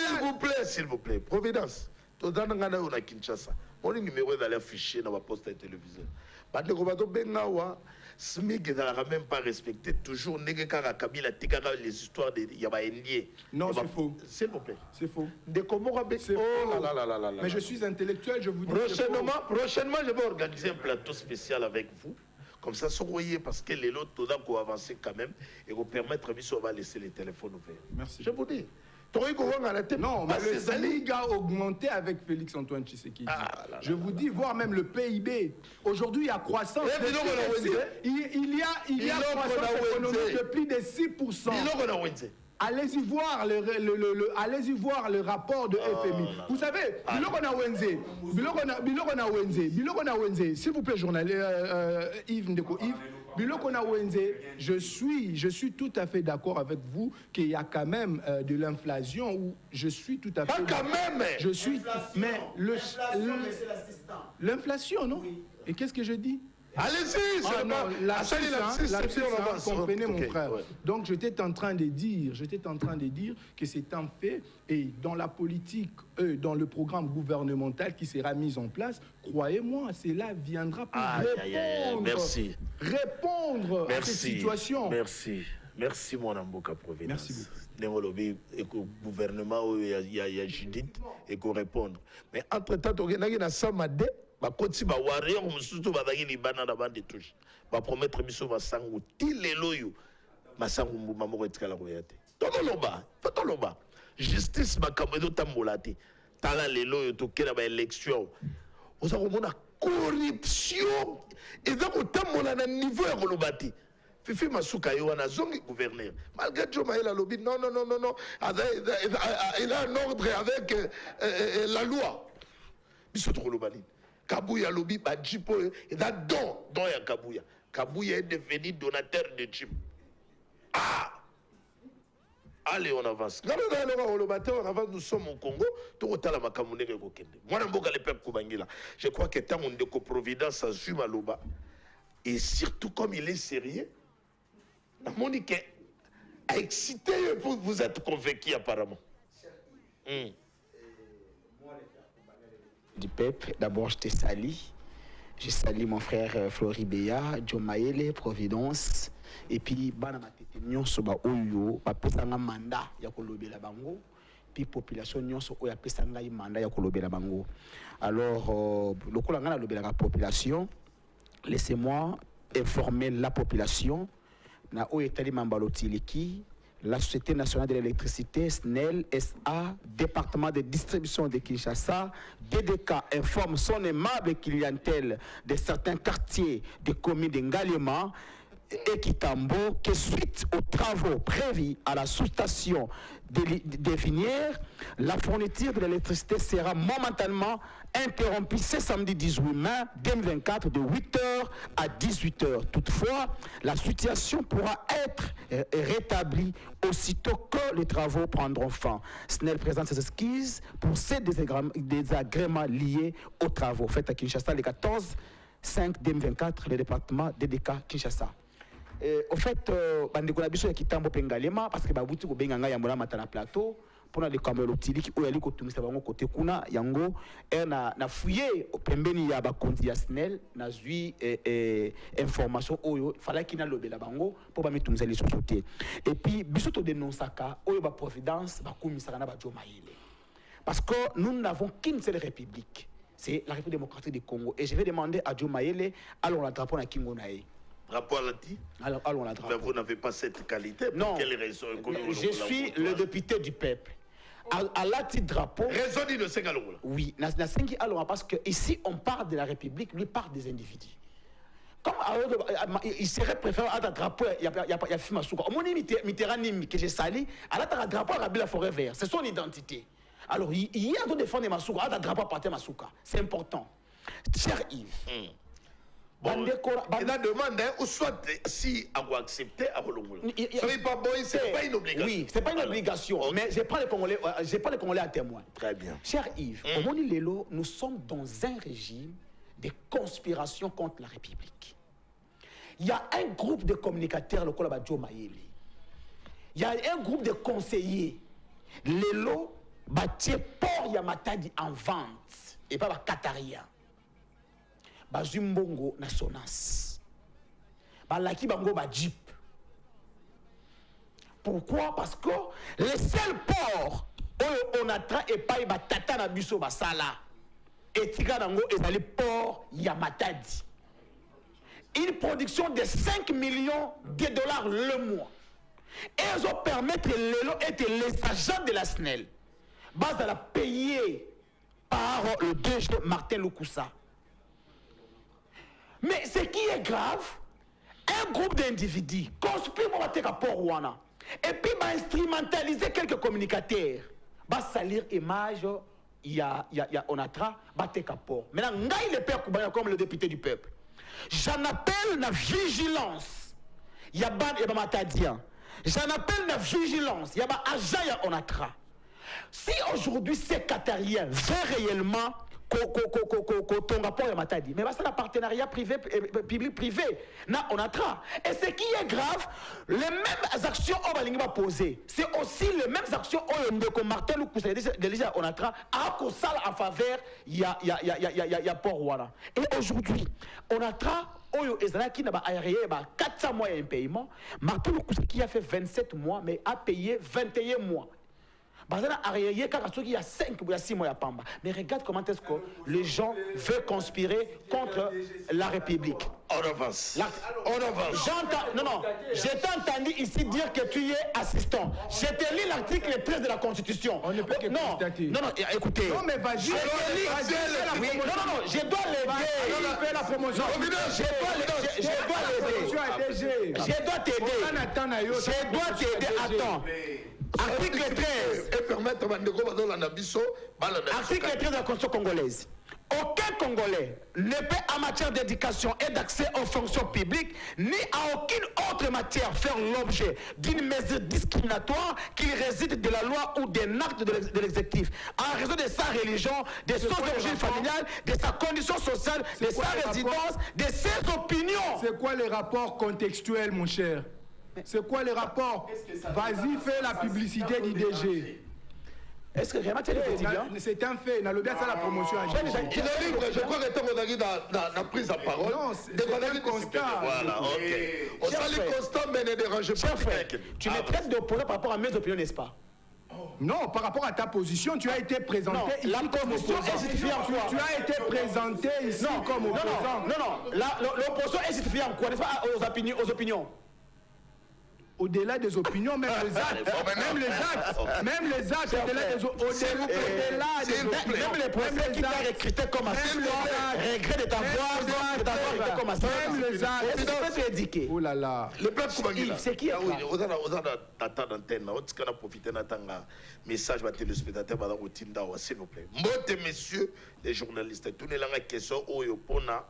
S'il vous plaît, Providence. tozana ngana yo na Kinshasa moni numéro ezali affiché na baposte ya téléviseur bandeko bazobenga awa SMIC ezalaka même pas respecté toujours ndenge kaka Kabila tikaka les histoires de ya baindien. Non, c'est faux. S'il vous plaît. C'est faux. Ndeko moko be C'est faux. Mais je suis intellectuel, je vous dis. Prochainement, je vais organiser un plateau spécial avec vous. Comme ça, soyez parce que les autres, tout qu'on avancer quand même et vous permettre, on va laisser les téléphones ouverts. Merci. Je vous dis. Non, mais le SMIC a augmenté avec Félix-Antoine Tshisekedi. Je vous dis, voire même le PIB. Aujourd'hui, il y a croissance. Il y a croissance économique de plus de 6%. Allez-y voir allez-y voir le rapport de FMI. Vous savez, Biloko na Wenze, s'il vous plaît, journaliste Yves Ndeko Yves. Biloko na Wenze, je suis tout à fait d'accord avec vous qu'il y a quand même de l'inflation où je suis tout à fait. Pas quand même. Je suis, mais l'inflation, non? Et qu'est-ce que je dis? Allez-y, comprenez mon frère. Ouais. Donc j'étais en train de dire que c'est un fait et dans la politique, dans le programme gouvernemental qui sera mis en place, croyez-moi, cela viendra pour répondre à cette situation. Merci mon Amboka Providence. Merci beaucoup. Le gouvernement, il y a Judith et qu'on répondre. Mais entre-temps, il y a Samade. Bakoti ba warrior mususu bazaki libana na bande touche ba promettre biso basangu tilelo yo masangu mamoko etikala koyate totoloba justice makambo ezo tambola te tala lelo yo tokela ba élection oza komona corruption eza kotambola na niveau ya koloba te Fifi Masuka yo wana zongi gouverneur malgré Joe Maïla lobby non il a un ordre avec la loi biso tokolobani Kabouya lobby ba Jipo et da don ya Kabouya. Kabouya est devenu donateur de Jip. Allez, on avance. On avance, nous sommes au Congo. Tout au talama kamunere kokende. Moi n'importe les peuples kubangila. Je crois que tant on de providence à Zumaloba et surtout comme il est sérieux, Monique a excité pour vous être convaincu apparemment. Du peuple, d'abord je te salue. Je salue mon frère Floribéa, Joe Maïle, Providence. Et puis, bana matete nyonso ba oyo ba pesanga mandat ya kolobela bango. Puis population nyonso oyo pesanga yi mandat ya kolobela bango. Alors, lokola ngana lobela la population, laissez-moi informer la population na oyo etali mambalotiliki. La Société nationale de l'électricité, SNEL, SA, département de distribution de Kinshasa, DDK informe son aimable clientèle de certains quartiers des communes de Ngaliema et Kitambo que suite aux travaux prévus à la sous-station des Vinières, la fourniture de l'électricité sera momentanément interrompue ce samedi 18 mai 2024 de 8h à 18h. Toutefois, la situation pourra être rétablie aussitôt que les travaux prendront fin. SNEL présente ses excuses pour ces désagréments liés aux travaux. Fait à Kinshasa le 14/5/2024, le département DDK Kinshasa. Au fait, bandeko na biso ya Kitambo Pengalema parce que babuti ko benganga ya molama na plateau pour na le kamelo tiliki o yali ko tumisa bango côté kuna yango na fouiller pembeni ya bakonzi ya SNEL na zui information oyo fala kina lobela bango pour ba mitumisa les sociétés et puis biso to dénonçaka oyo ba Providence ba kumisaka na ba Joe Maïle parce que nous n'avons qu'une seule république, c'est la République démocratique du Congo et je vais demander à Joe Maïle allons la drapeau na Kingo nae. Rapport à dit. Alors, allons la drapeau. Mais vous n'avez pas cette qualité. Pour non. Quelle raison? Je suis le député du peuple. À la titre drapeau. Raison dit de Ségalou. Oui, parce que ici on parle de la République, lui parle des individus. Comme il serait préférable à la drapeau, il y a Fimasouka. Au moins, Mitterrand que j'ai sali, à la drapeau, il la forêt verte. C'est son identité. Alors, il y a d'autres défendre Masouka, à la drapeau, partir Masouka. C'est important. Cher Yves. Bon, il a demandé, ou soit si on va accepter, à Rolongola. C'est pas une obligation. Oui, c'est pas une obligation, okay. Mais je prends les Congolais à témoin. Très bien. Cher Yves, au Moni Lelo, nous sommes dans un régime de conspiration contre la République. Il y a un groupe de communicateurs, le Kolaba Joe Maïle. Il y a un groupe de conseillers. Lelo, batie port ya Matadi en vente et pas Qatarien. Bazui mbongo na Sonas. Balaki bango ba Jeep. Pourquoi? Parce que le seul port où on a et pas ba tata na biso ba sala. Et tika nango ezali port ya Matadi. Une production de 5 millions de dollars le mois. Et ils ont permis que les agents de la SNEL base à la payer par le DG Martin Lukusa. Mais ce qui est grave, un groupe d'individus conspire pour battre rapport Rwanda et puis va instrumentaliser quelques communicateurs, va salir image, il y a Onatra, battre rapport. Maintenant, Ngaï le père Koubaya comme le député du peuple. J'en appelle la vigilance. Il y a Ban et Matadien. J'en appelle la vigilance. Il y a un agent ya Onatra. Si aujourd'hui ces Qatariens veulent réellement ton rapport à Matadi, mais c'est un partenariat public-privé, on a tra. Et ce qui est grave, les mêmes actions on va poser, c'est aussi les mêmes actions que Martin Lukusa déjà on a tra à en faveur il y a Port Rwanda. Et aujourd'hui, on a tra Oyo Ezra qui n'a pas aéré 400 mois un paiement, Martin Lukusa qui a fait 27 mois mais a payé 21 mois. Il y a 5 ou 6 mois à Pamba. Mais regarde comment est-ce que les gens veulent conspirer contre la République. On avance. On avance. Non, j'ai entendu ici dire que tu es assistant. Je te lis l'article 13 de la Constitution. On ne peut que constater. Non, écoutez. Non, mais vas-y. Non, je dois l'aider. On fait la promotion. Je dois t'aider. Attends. Article 13. Et permettre Article 13 de la Constitution congolaise. Aucun Congolais ne peut en matière d'éducation et d'accès aux fonctions publiques ni à aucune autre matière faire l'objet d'une mesure discriminatoire qui réside de la loi ou d'un acte de l'exécutif en raison de sa religion, de son origine familiale, de sa condition sociale, de sa résidence, de ses opinions. C'est quoi les rapports contextuels, mon cher? C'est quoi les rapports? Vas-y, fais la publicité d'IDG. Est-ce que vraiment tu es étudiant? C'est un fait. On a bien ça la promotion. Je crois que tu as la prise à parole. Non, c'est un constat. Voilà, ok. On s'allie constant, mais ne dérange pas. Tu me traites d'opposé par rapport à mes opinions, n'est-ce pas? Non, par rapport à ta position, tu as été présenté ici la comme position opposant. est justifiée en quoi? Tu as été présenté ici comme opposant. Non. L'opposition est justifiée en quoi? N'est-ce pas aux opinions? Au-delà des opinions, même les actes, même les actes, au-delà des opinions, même les procès qui t'a recruté comme assistant, regret de t'avoir recruté comme assistant, même les actes. Oh là là. Le peuple Koubangila. C'est qui? Oui, on a ta d'antenne, on a profité d'un message à téléspectateurs, s'il vous plaît. Mbote, messieurs les journalistes, tout le monde a question au Yopona.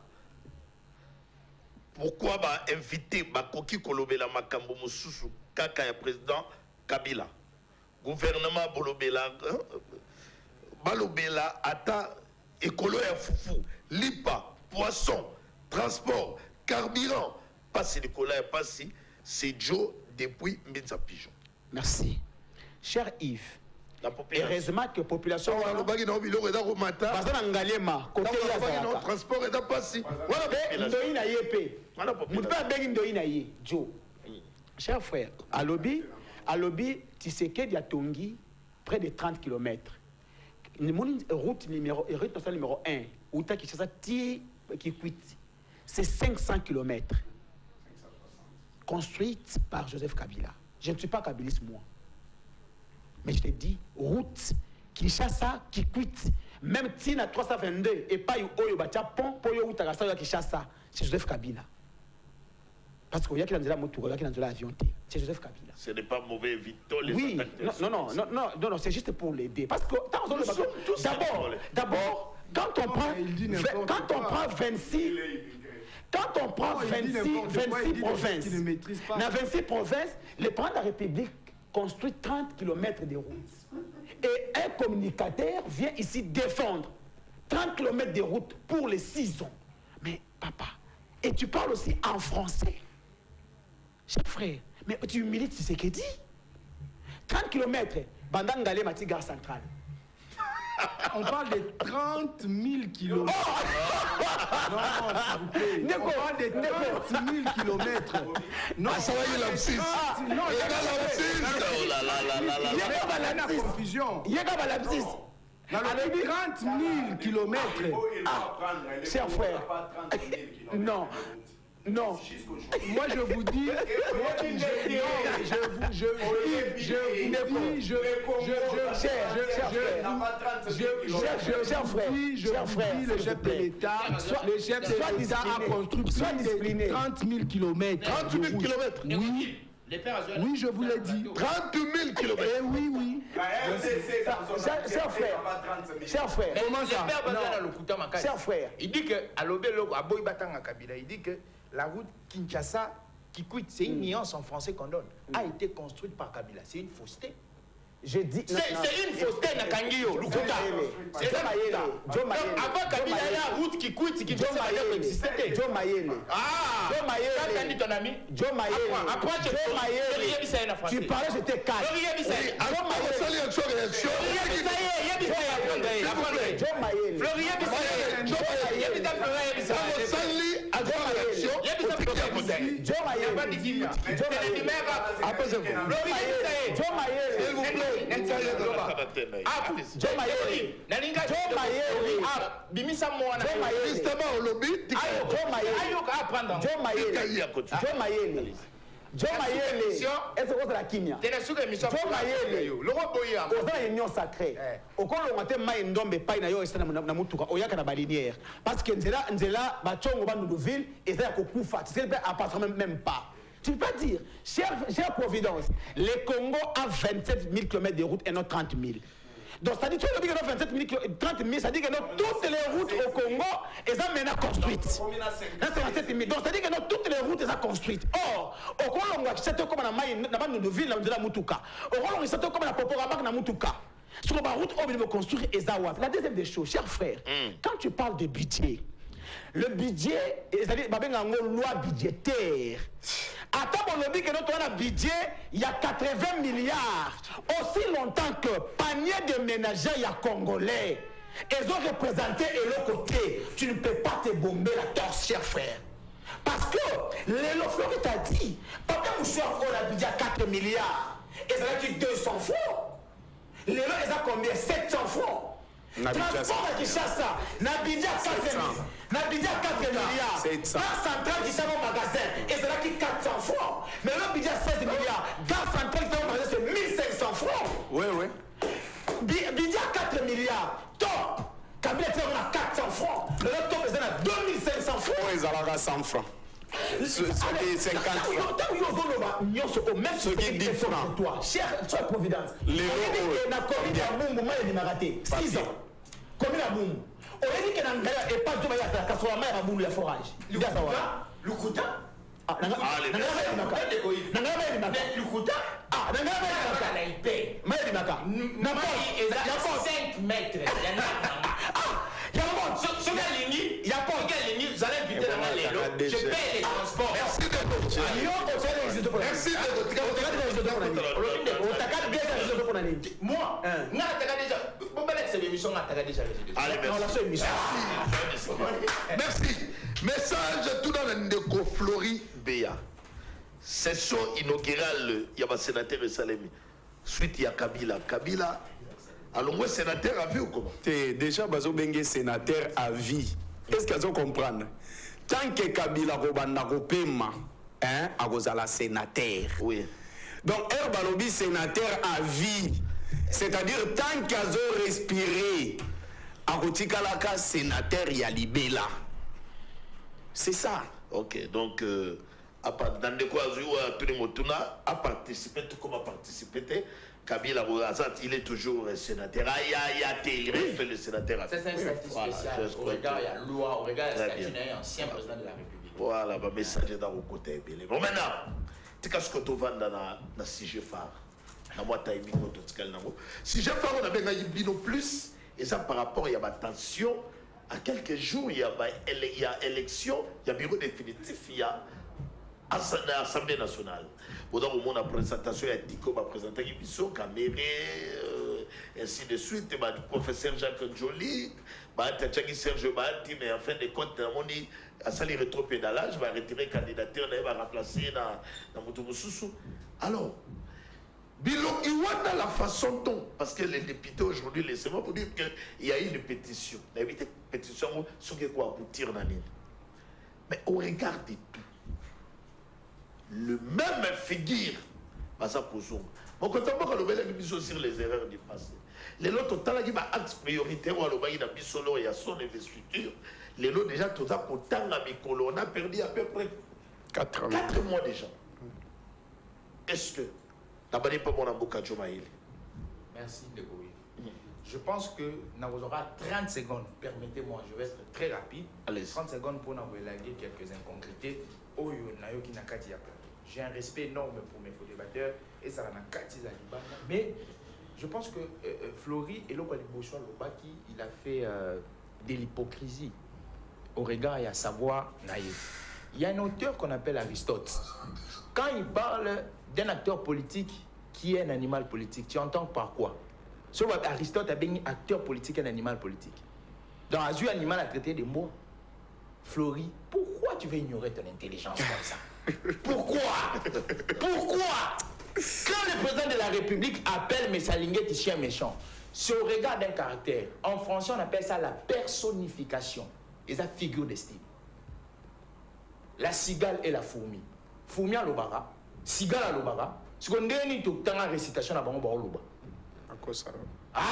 Pourquoi inviter Bakoki Kolobela Makambo Moussousou Kaka ya président Kabila gouvernement Bolobela Balobela Ata Ekolo ya Foufou Lipa Poisson Transport Carburant Passi Nicolas et Passi c'est Joe depuis Mbinza Pigeon. Merci. Cher Yves, la population. Heureusement que la population transport est passé. Cher frère, à Lobi, Tshisekedi a Tongi, près de 30 km. Route numéro 1, où tu as qui quitte, c'est 500 km. Construite par Joseph Kabila. Je ne suis pas kabiliste, moi. Mais je te dis, route, Kinshasa, qui quitte, même Tina 322, et pas Oyo Batia Pont, pour Yo Utagasa, Kinshasa, c'est Joseph Kabila. Parce qu'il y a qui dans la moto, il y a qui dans l'avion, c'est Joseph Kabila. Ce n'est pas mauvais, évitons les oui, attaques. Non, c'est juste pour l'aider. Parce que, d'abord, quand on prend 26. Quand on prend 26 provinces, dans 26 provinces, le président de la République construit 30 km de routes. Et un communicateur vient ici défendre 30 km de routes pour les 6 ans. Mais papa, et tu parles aussi en français. Cher frère, mais tu milites ce que dit. 30 km, Bandangale Mati Gare Centrale. On parle de 30 000 kilomètres. Non, s'il vous plaît. On parle de 30 000 kilomètres. Non, Ah, ça va, il a lapsus. Non, Il y a lapsus. Oh là là là là là il y là. a pas la confusion. Il y a pas la lapsus. Avec 30 000 kilomètres. Cher frère. Non. Non. Moi, je vous dis, cher frère, le chef de l'État a construit plus de 30 000 kilomètres. 30 000 kilomètres. Oui. Oui, je vous l'ai dit. 30 000 kilomètres. Eh oui, oui. Cher frère. Comment ça? Cher frère. Il dit que à l'Obélo, à Boïbatanga Kabila, il dit que la route Kinshasa qui coûte, c'est une nuance en français qu'on donne, a été construite par Kabila. C'est une fausseté. Je dis. C'est une fausseté, Nakangio, Lukuta. C'est ça, donc avant Kabila, il y a la route qui coûte, qui Joe Mayele. Joe Mayele. Ah, Joe Mayele. Quand tu dis ton ami, Joe Mayele. après, Joe Mayele. Tu parlais, j'étais calme. Alors, on va une réaction. Joe Mayele. Joe Mayele, est-ce que c'est la kimia? Joe Mayele, c'est une union sacrée. Au cours de l'année, maï ndombe paï na yo est na mutuka oyaka na balinière parce que nzela bachongo ba Nouvelle et ça kokufa, c'est à partir même pas. Tu peux pas dire, chère Providence, le Congo a 27 000 km de route et non 30 000. Donc ça dit que tu as 27 000 30 000, ça dit que toutes les routes au Congo elles sont maintenant construites. 57 000. Donc ça dit que toutes les routes elles sont construites. Or, au Congo, c'est comme na maï na Nouvelle na mutuka. Au Congo, c'est comme na Poporabak na mutuka. Sur la route, on veut construire Ezawat. La deuxième des choses, cher frère, quand tu parles de budget, le budget, c'est-à-dire une loi budgétaire. Attends, on dit que notre budget, il y a 80 milliards. Aussi longtemps que panier de ménagers, il y a Congolais. Ils ont représenté et l'autre côté. Tu ne peux pas te bomber la torse, cher frère. Parce que le Floride a dit, papa Mouchouar, on a budget à 4 milliards. Et ça veut dire 200 francs. Les lots, ils ont combien? 700 francs. Transport à Kinshasa, Nabidja 4 milliards. Gare centrale qui s'en va au magasin, et c'est là qui 400 francs. Mais là, Bidja 16 milliards. Gare centrale qui s'en va au magasin, c'est 1500 francs. Oui, oui. Bidja 4 milliards. Top. Kabila a 400 francs. Le lot top, c'est à 2500 francs. Oui, ils ont 100 francs. C'est 50 francs. Ce qui est différent. Toi, cher Providence. Les on a commis à Mumbu, moi, il m'a raté. 6 ans. Commis à Mumbu. On a dit que Nangaya et pas de Maya, parce qu'on a mis à Mumbu le forage. Lukuta. Ah, Nangaya Lukuta. Ah, Nangaya Maya. Il y a 5 mètres. Il y a vous allez inviter dans la Lélo, je paye les transports. Merci de votre merci de votre moi, merci. Message tout dans le Ndeko Flori Béa. Session inaugurale, il y a un sénateur et Salemi. Suite, il y a Kabila. Kabila, alors moi, sénateur à vie ou comment? Déjà, Bazo Bengue, sénateur à vie. Est-ce qu'ils ont comprendre? Tant que Kabila Robanda Kopema, hein, Agozala sénateur. Oui. Donc, Herbalobi sénateur à vie. C'est-à-dire, tant qu'ils ont respiré, Agotikalaka sénateur Yalibela. C'est ça. Ok, donc, dans des quoi, tout le monde a participé, tout comme a participé. Kabila Rouazat, il est toujours sénateur. Il fait le sénateur. C'est un statut spécial. Au regard, il y a loi, au regard, il y a un ancien président de la République. Voilà, le message est dans le côté. Bon, maintenant, tu as ce que tu vas dans le sujet phare. Sujet phare, on a bien un plus. Et ça, par rapport, il y a ma tension. À quelques jours, il y a élection, il y a bureau définitif, il y a Assemblée nationale. Au moment de la présentation, il y a Tico va présenter Ibiso, Caméré, ainsi de suite. Et le professeur Jacques Joly, Serge Bahati, mais en fin de compte, on dit, à ça, les rétropédalages, va retirer candidature, va remplacer dans Moutoumoussousou. Alors, Bilo, il y a la façon dont, parce que les députés aujourd'hui, laissez-moi vous dire qu'il y a eu une pétition. Il y a eu une pétition sur quoi aboutir dans l'île. Mais on regarde tout. Le même figure, ça pose. Bon, quand on parle de sur les erreurs du passé, les lots total qui va axe prioritaire ou à l'obéi dans Bissolo et à son investiture, les lots déjà tout ça pour tant à Mikolo, on a perdu à peu près 4 mois déjà. Est-ce que n'abonnez pas mon amboka Jomaïl? Merci de Gouy. Je pense que nous aurons 30 secondes. Permettez-moi, je vais être très rapide. Allez. 30 secondes pour nous élaguer quelques incongruités. J'ai un respect énorme pour mes co-débatteurs et ça va dans mais je pense que Flori et Lobalibochoa Lobaki, il a fait de l'hypocrisie au regard et à savoir naïf. Il y a un auteur qu'on appelle Aristote. Quand il parle d'un acteur politique qui est un animal politique, tu entends par quoi? Aristote a bien acteur politique et un animal politique. Dans Azur Animal a traité des mots. Flori, pourquoi tu veux ignorer ton intelligence comme ça? Pourquoi? Pourquoi? Quand le président de la République appelle Messalinguet chien méchant, c'est au regard d'un caractère. En français, on appelle ça la personnification. Et ça figure d'estime. La cigale et la fourmi. Fourmi à l'obara, cigale à l'obara. Ce qu'on dit, tout dans la récitation à Bango Baoloba. Ah!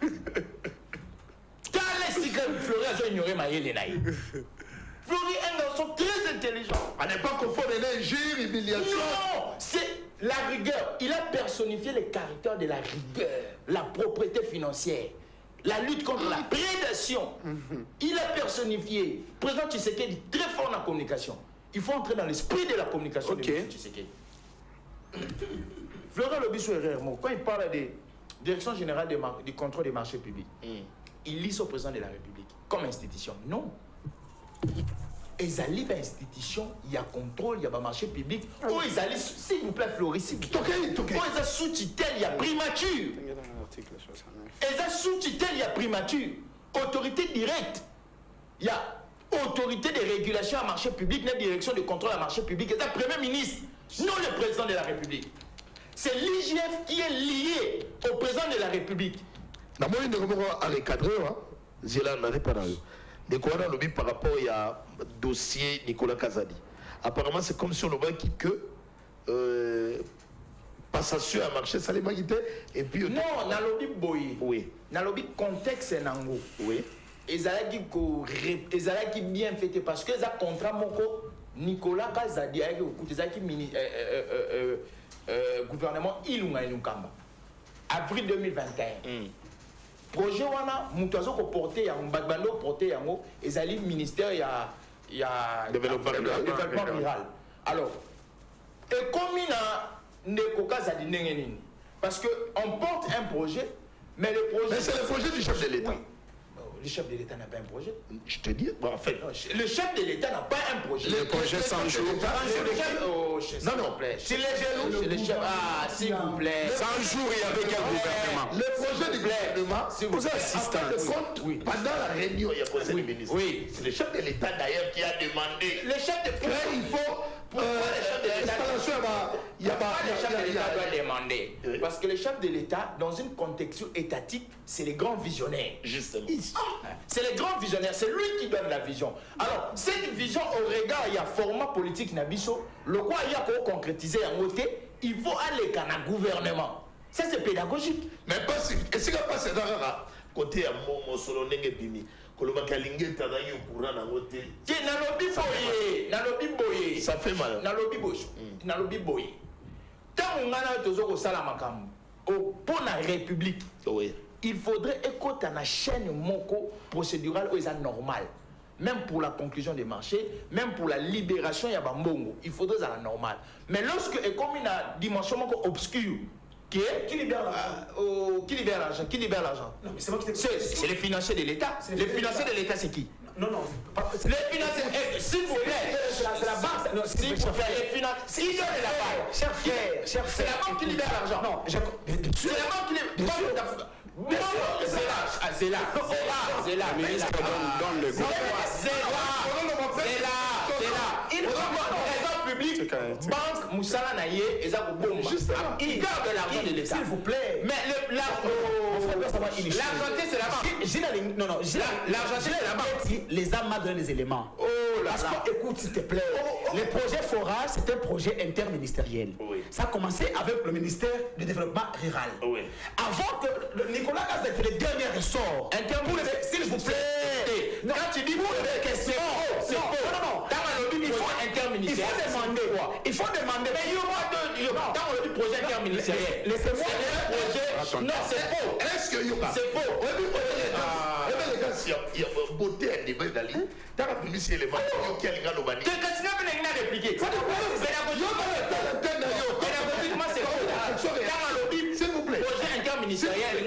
Quand les cigales Fleury ont ignoré Maïe Lenaï. Fleury est un garçon très intelligent. À n'est pas confondre l'injure, l'humiliation. Non, c'est la rigueur. Il a personnifié le caractère de la rigueur, la propreté financière, la lutte contre la prédation. Il a personnifié. Président Tshisekedi est très fort dans la communication. Il faut entrer dans l'esprit de la communication de Tshisekedi. Florent Lobisso Herrero, quand il parle de Direction générale du contrôle des marchés publics, il lit au président de la République comme institution. Non. Ils institution, il y a contrôle, il y a marché public. Oh, ils allaient, s'il vous plaît, Floris, s'il vous plaît. Oh, ils ont sous-titel, il y a primature. Ils ont sous-titel, il y a primature. Autorité directe. Il y a autorité de régulation à marché public, la direction de contrôle à marché public. Et le Premier ministre, non le président de la République. C'est l'IGF qui est lié au président de la République. Dans mon numéro à recadrer, j'ai là, on pas de quoi on a lobby par rapport à dossier Nicolas Kazadi. Apparemment, c'est comme si on lobby qui que passation à marché, ça les magité et puis non, on a lobby boy. Oui. On a lobby contexte nango. Oui. Et ça qui bien fait parce que ça contrat moko Nicolas Kazadi avec qui gouvernement Ilunga Ilunkamba. Avril 2021. Projet wana mutuazo ko porter ya mbagbando porter yango ezali ministère ya développement rural. Alors et comme na ndeko Kazadi ndenge nini parce que on porte un projet mais le projet mais c'est le projet du chef de l'État. Oui. Le chef de l'État n'a pas un projet. Je te dis, en fait. Le chef de l'État n'a pas un projet. Le projet 100 jours. Non, non, c'est les genoux. C'est le chef. Ah, s'il vous plaît. 100 jours, il y avait quel gouvernement? Le projet du gouvernement, c'est vous assistance. Oui. Pendant la réunion, il y a conseil des ministres. Oui. C'est le chef de l'État d'ailleurs qui a demandé. Le chef de l'État. Il faut. Pourquoi le chef de l'État doit demander? Parce que le chef de l'État, dans une contexte étatique, c'est les grands visionnaires. Justement. C'est les grands visionnaires, c'est lui qui donne la vision. Alors, cette vision au regard, il y a format politique Nabiso, le quoi il y a pour concrétiser en côté, il faut aller dans le gouvernement. Ça, c'est pédagogique. Mais pas si. Et si on passe dans le côté à mon solo n'engé bimi. Ça fait mal. Pour la République, il faudrait écouter la chaîne moko procédurale où c'est normal. Même pour la conclusion des marchés, même pour la libération, il y a bambongo. Il faudrait ça la normale. Mais lorsque est comme une dimension obscure, qui libère l'argent? Qui libère l'argent? C'est les financiers de l'État. Les financiers de l'État, c'est qui? Non, non. Les financiers, s'il vous plaît. C'est la banque. Non, S'il vous plaît, les financiers. Ils donnent la banque. Cher frère, C'est la banque qui libère l'argent. Non, C'est la banque qui libère. C'est là. Le ministre donne le goût. C'est là. Il trésor public, banque Moussala Naye, et ça il garde l'argent de l'État. s'il vous plaît. Mais l'argentier, c'est la banque. Non, non, L'argentier, c'est la banque. Les âmes m'a donné les éléments. Oh là Parce là. que, écoute, s'il te plaît, le projet Forage, c'est un projet interministériel. Oui. Ça a commencé avec le ministère du Développement Rural. Oui. Avant que Nicolas Gazet fait le dernier ressort. S'il vous plaît. Non, Quand tu dis pour les questions, c'est faux. Non. Il faut interministériel. Il faut demander. Mais il y aura dans le projet interministériel. Laissez-moi. Non, c'est faux. Est-ce que Yoka? C'est faux. Les gars, s'il y a beauté à débat d'Ali, t'as la publicité élément, qui a les gars l'Obani. Que qu'est-ce que vous avez répliqué? Pédagogiquement, c'est faux. S'il vous plaît. Projet interministériel,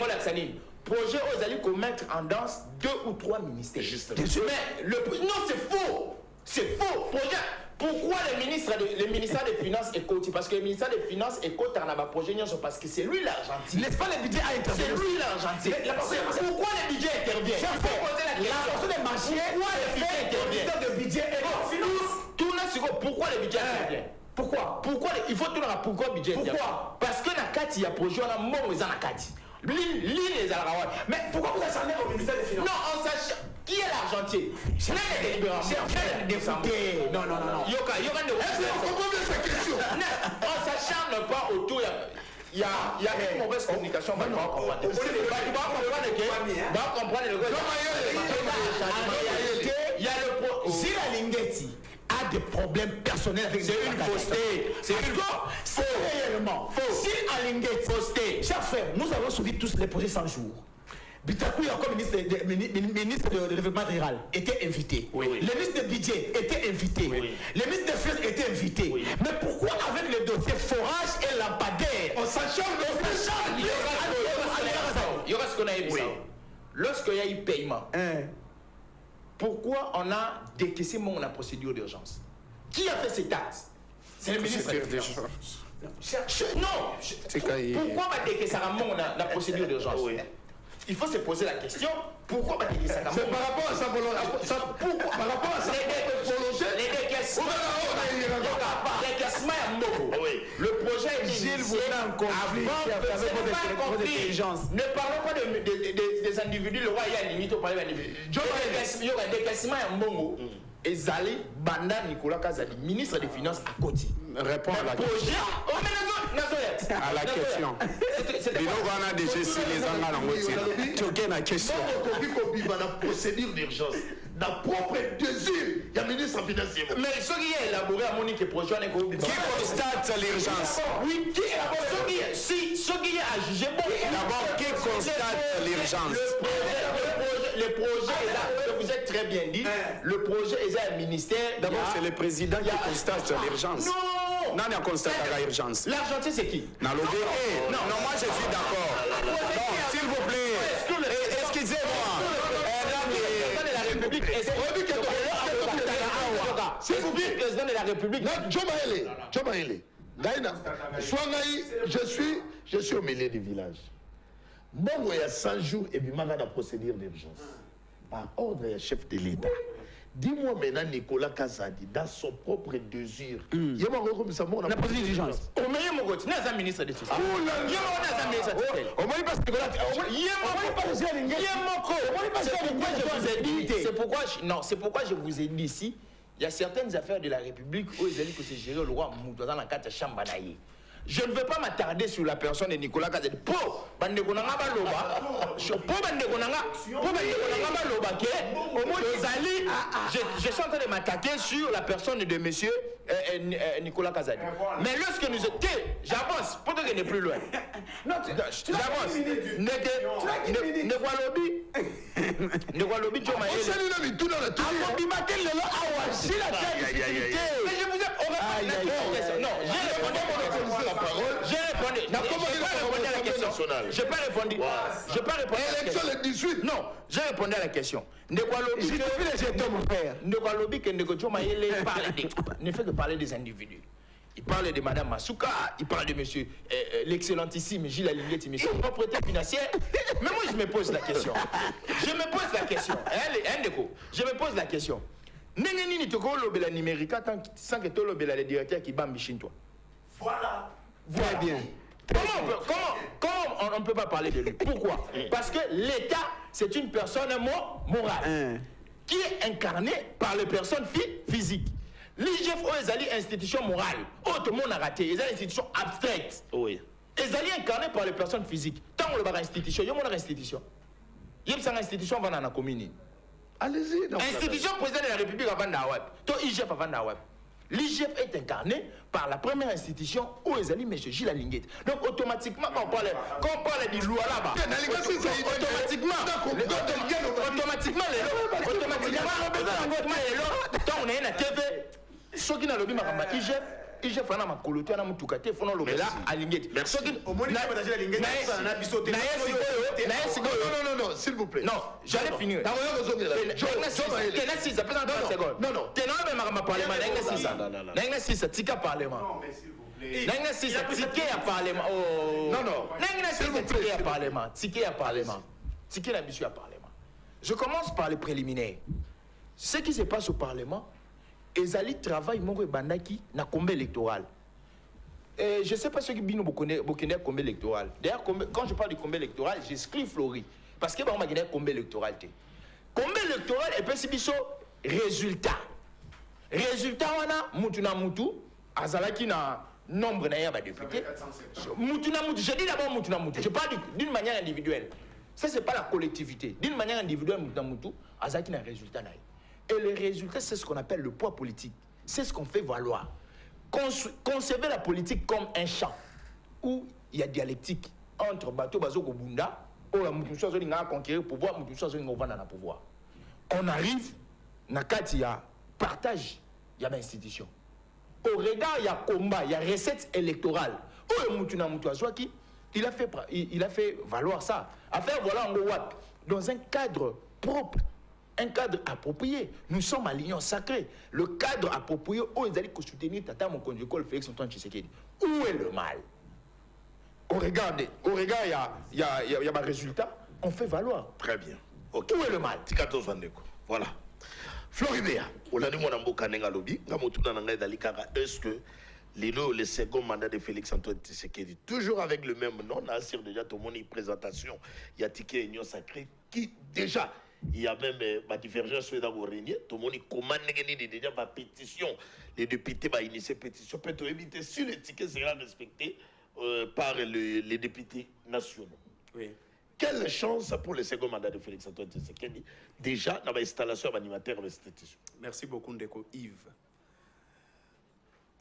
projet aux alliés qu'on mette en danse 2 ou 3 ministères. Justement. Mais non, c'est faux. C'est faux. Projet. Pourquoi le ministère des Finances est côté? Parce que le ministère des Finances est côté en avoir projet parce que c'est lui l'argentier. N'est-ce pas le budget à intervenir? C'est lui l'argentier. Pourquoi le budget intervient? Il faut poser la question. Pourquoi le budget intervient? Pourquoi le budget intervient? Pourquoi il faut tout le monde pourquoi le budget intervient? Pourquoi? Parce que la carte il y a projet on a mort ils en a carte. L'île les Alarawa. Mais pourquoi vous acharnez au ministère des Finances? Non, on sache qui est l'argentier. Non. Yoka, est-ce que vous comprenez cette question? On s'acharne pas autour. Il y a une mauvaise communication. On va comprendre. Il y a le Gilles Alinguetti a des problèmes personnels avec c'est une fausseté. C'est une c'est réellement faux. Gilles Alinguetti, fausseté. Chers frères, nous avons suivi tous les projets 100 jours. Bitakou, comme ministre de développement rural, était invité. Oui. Le ministre de budget était invité. Oui. Le ministre des Finances était invité. Oui. Mais pourquoi avec le dossier forage et lampadaire, on s'acharne Il y aura ce qu'on a eu. Lorsqu'il y a eu paiement, pourquoi on a décaissé la procédure d'urgence? Qui a fait cet acte? C'est le ministre des Finances. Non. Pourquoi on a décaissé la procédure d'urgence? Il faut se poser la question, pourquoi on a décaissé ça? C'est par rapport à sa volonté. Par rapport à sa volonté. Les décaissements à Moko. Le projet est initié avant. Ne parlons pas des individus, le roi il y a limite au palais d'individus. Il y aura un décaissement à Moko. Et Zali, Banda Nicolas Kazali, ministre des Finances à côté. Répond à la question. À la question. On a déjà si les Anglais tu as une question. Il y a une procédure d'urgence. La propre désir, il y a ministre des Finances. Mais ce qui est élaboré à Monique et projet, qui constate l'urgence? Oui, qui élaboré? Si ce qui est à juger, d'abord, qui constate l'urgence? Le projet est là, vous êtes très bien dit. Le projet est là, le ministère. D'abord, c'est le président qui constate l'urgence. Non! Non, on constate l'urgence. L'argentier, c'est qui? Non, moi je suis d'accord. Non, s'il vous plaît, excusez-moi. C'est vous le président de la République. Joe Maele. Je suis au milieu du village. Bon, il y a 100 jours et puis il y a la procédure d'urgence. Par ordre du chef de l'État. Dis-moi maintenant, Nicolas Kazadi, dans son propre désir, il y a un recommissaire, on a procédure d'urgence. Au meilleur moment, il y a un ministre de tutelle. Il y a un ministre de tutelle. C'est pourquoi je vous ai dit ici, il y a certaines affaires de la République où ils ont dit que c'est géré le roi Moudou dans la carte Chambanaye. Je ne veux pas m'attarder sur la personne de Nicolas Kazadi. Je suis en train de m'attaquer sur la personne de monsieur Nicolas Kazadi. Mais lorsque nous étions... J'avance, pour que je n'ai plus loin. J'avance. Mais je vous ai... J'ai répondu répondu. À la question. Je peux répondre. Je peux répondre. Élection le 18. Non, j'ai répondu à la question. Ne fait que parler des individus. Il parle de Madame Masuka, il parle de monsieur l'excellentissime Gilles Alinguetti, monsieur propriétaire financière. Mais moi, je me pose la question. Je me pose la question. Je me pose la question. Nengenini toko lobela numérique sans que tu lobela le directeur qui bat Michin toi. Voilà. Très bien. Comment on ne peut pas parler de lui? Pourquoi? Parce que l'État, c'est une personne morale qui est incarnée par les personnes physiques. L'IGF est une institution morale. Tout le monde a raté. C'est une institution abstraite. Oui. Ils sont incarnés par les personnes physiques. Tant qu'on a une institution, il y a une institution. Il y a une institution qui va dans la commune. Allez-y. Institution président de la République avant d'Aweb. Toi, IGF avant d'Aweb. L'IGF est incarné par la première institution où est allé M. Gilles Alinguetti. Donc automatiquement, quand on parle du loi là-bas, automatiquement, quand on est à TV, ceux qui n'ont pas le IGF a un coloté, un moutoukate, font le là, Alinguetti. Merci. Au moins, il y a des Non, s'il vous plaît. Non, j'allais finir. Non. Je commence par les préliminaires. Ce qui se passe au Parlement, Ezali travaille mon bandaki na combe électoral. Je ne sais pas ceux qui binent beaucoup combe électoral. D'ailleurs, quand je parle du combe électoral, j'excris Flori. Parce que on m'a dit combe électoral. Combe électoral et puis c'est résultat. Résultat, on a Moutuna Moutou, Azalaki na nombre de députés. Moutuna Moutou, je dis d'abord Moutuna Moutou. Je parle d'une manière individuelle. Ça, ce n'est pas la collectivité. D'une manière individuelle, Moutuna Moutou, Azalaki na résultat. Et le résultat, c'est ce qu'on appelle le poids politique. C'est ce qu'on fait valoir. Concevez la politique comme un champ où il y a dialectique entre Bato Bazoko Bunda, où la Moutoussa a conquérir le pouvoir, Moutoussa a vendre le pouvoir. On arrive, il y a partage, il y a une institution. Au regard, il y a combat, il y a recette électorale. Où le Moutuna Moutouassa il a fait valoir ça. A faire valoir dans un cadre propre. Un cadre approprié. Nous sommes à l'union sacrée. Le cadre approprié où ils allaient soutenir Tata Mokonjoko, Félix Antoine Tshisekedi. Où est le mal? Au regard, il y a un résultat. On fait valoir. Très bien. Okay. Où est le mal? Tikato Vandeko. Voilà. Floribéa, on a dit mon ambo kanenga lobby. Est-ce que le second mandat de Félix Antoine Tshisekedi, toujours avec le même nom, on a assiré déjà tout le monde une présentation. Il y a Ticket Union Sacrée qui déjà. Il y a même ma divergence dans le régnier. Tout le monde commande déjà ma pétition. Les députés vont initier pétition. Peut-être éviter si le ticket sera respecté par les députés nationaux. Oui. Quelle chance pour le second mandat de Félix Antoine Tshisekedi déjà dans l'installation animateur de cette institution? Merci beaucoup, Ndeko Yves.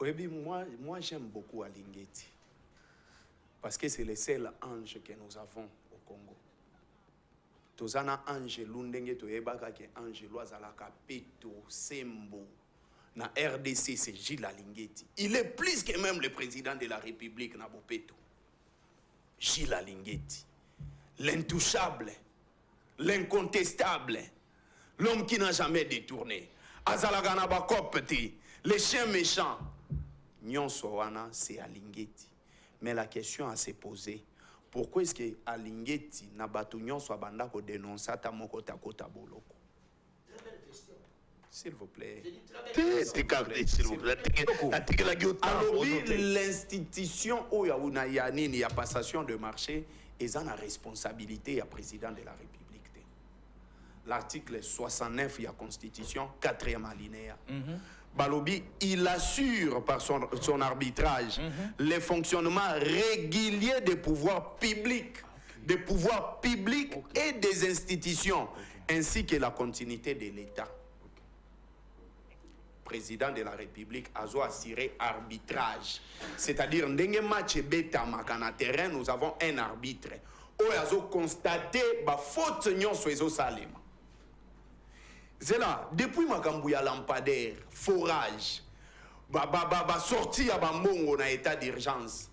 Oui, moi j'aime beaucoup Alinguetti. Parce que c'est le seul ange que nous avons au Congo. Tozana Angelo ndenge toyebaka ke Angelo azalaka peto sembo na RDC c'est Gilles Alinguetti. Il est plus que même le président de la République na bopeto. Gilles Alinguetti. L'intouchable, l'incontestable, l'homme qui n'a jamais détourné. Azalaka na bakopeti, les chiens méchants. Nyonso wana c'est Alinguetti. Mais la question à se poser, pourquoi est-ce que Alinguetti na bato nyonso abanda ko dénoncer ta moko ta kota boloko? S'il vous plaît. S'il vous plaît. Alors l'institution où il y a une passation de marché, ils ont la responsabilité du président de la République. L'article 69 de la Constitution, 4e alinéa. Balobi, il assure par son arbitrage le fonctionnement régulier des pouvoirs publics, et des institutions, ainsi que la continuité de l'État. Président de la République a assuré arbitrage. C'est-à-dire, dans match bêta makana terrain, nous avons un arbitre. Où il a constaté la faute sur salima. C'est là, depuis Makambouya lampadaire, forage, sorti à Bambongo dans état d'urgence.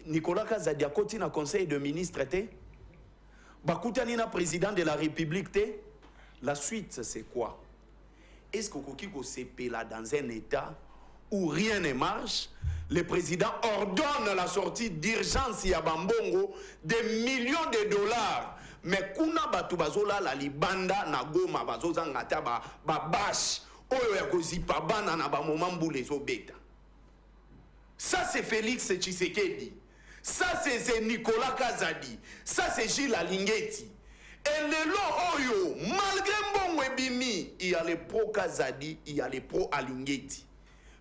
Nicolas Kazadi akoti na conseil de ministre te bakutani na président de la République te. La suite c'est quoi? Est-ce que Kokiko là dans un état où rien ne marche? Le président ordonne la sortie d'urgence ya bambongo de millions de dollars. Mais kuna batu bazola la libanda na Goma bazozanga ta ba bash oyo ya kozipa bana na ba moment mbule zo beta. Ça c'est Félix Tshisekedi. Ça c'est Nicolas Kazadi. Ça c'est Gilles Alingeti. Et le lot oyo malgré mbongo ebimi, il y a les pro Kazadi, il y a les pro Alingeti.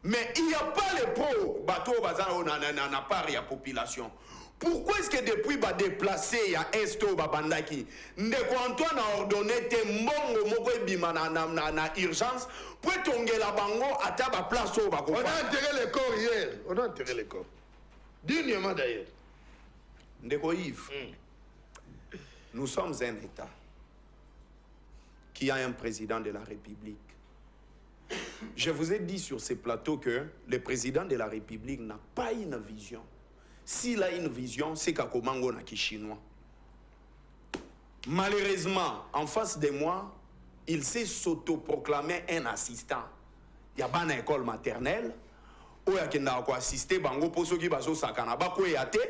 Mais il n'y a pas les pro bateau bazar na part ya population. Pourquoi est-ce que depuis ba déplacé ya esto babandaki ndeko Antoine a ordonné te mbongo moko ebima na urgence pour tongela bango ata ba place au ba on a enterré les corps hier. On a enterré les corps. Dignement d'ailleurs. Ndeko Yves. Nous sommes un État qui a un président de la République. Je vous ai dit sur ces plateaux que le président de la République n'a pas une vision. S'il a une vision, c'est Kakomango na Chinois. Malheureusement, en face de moi, il s'est s'autoproclamé un assistant. Il y a une école maternelle, où il y a assisté bango poso ki baso sakana bako yate.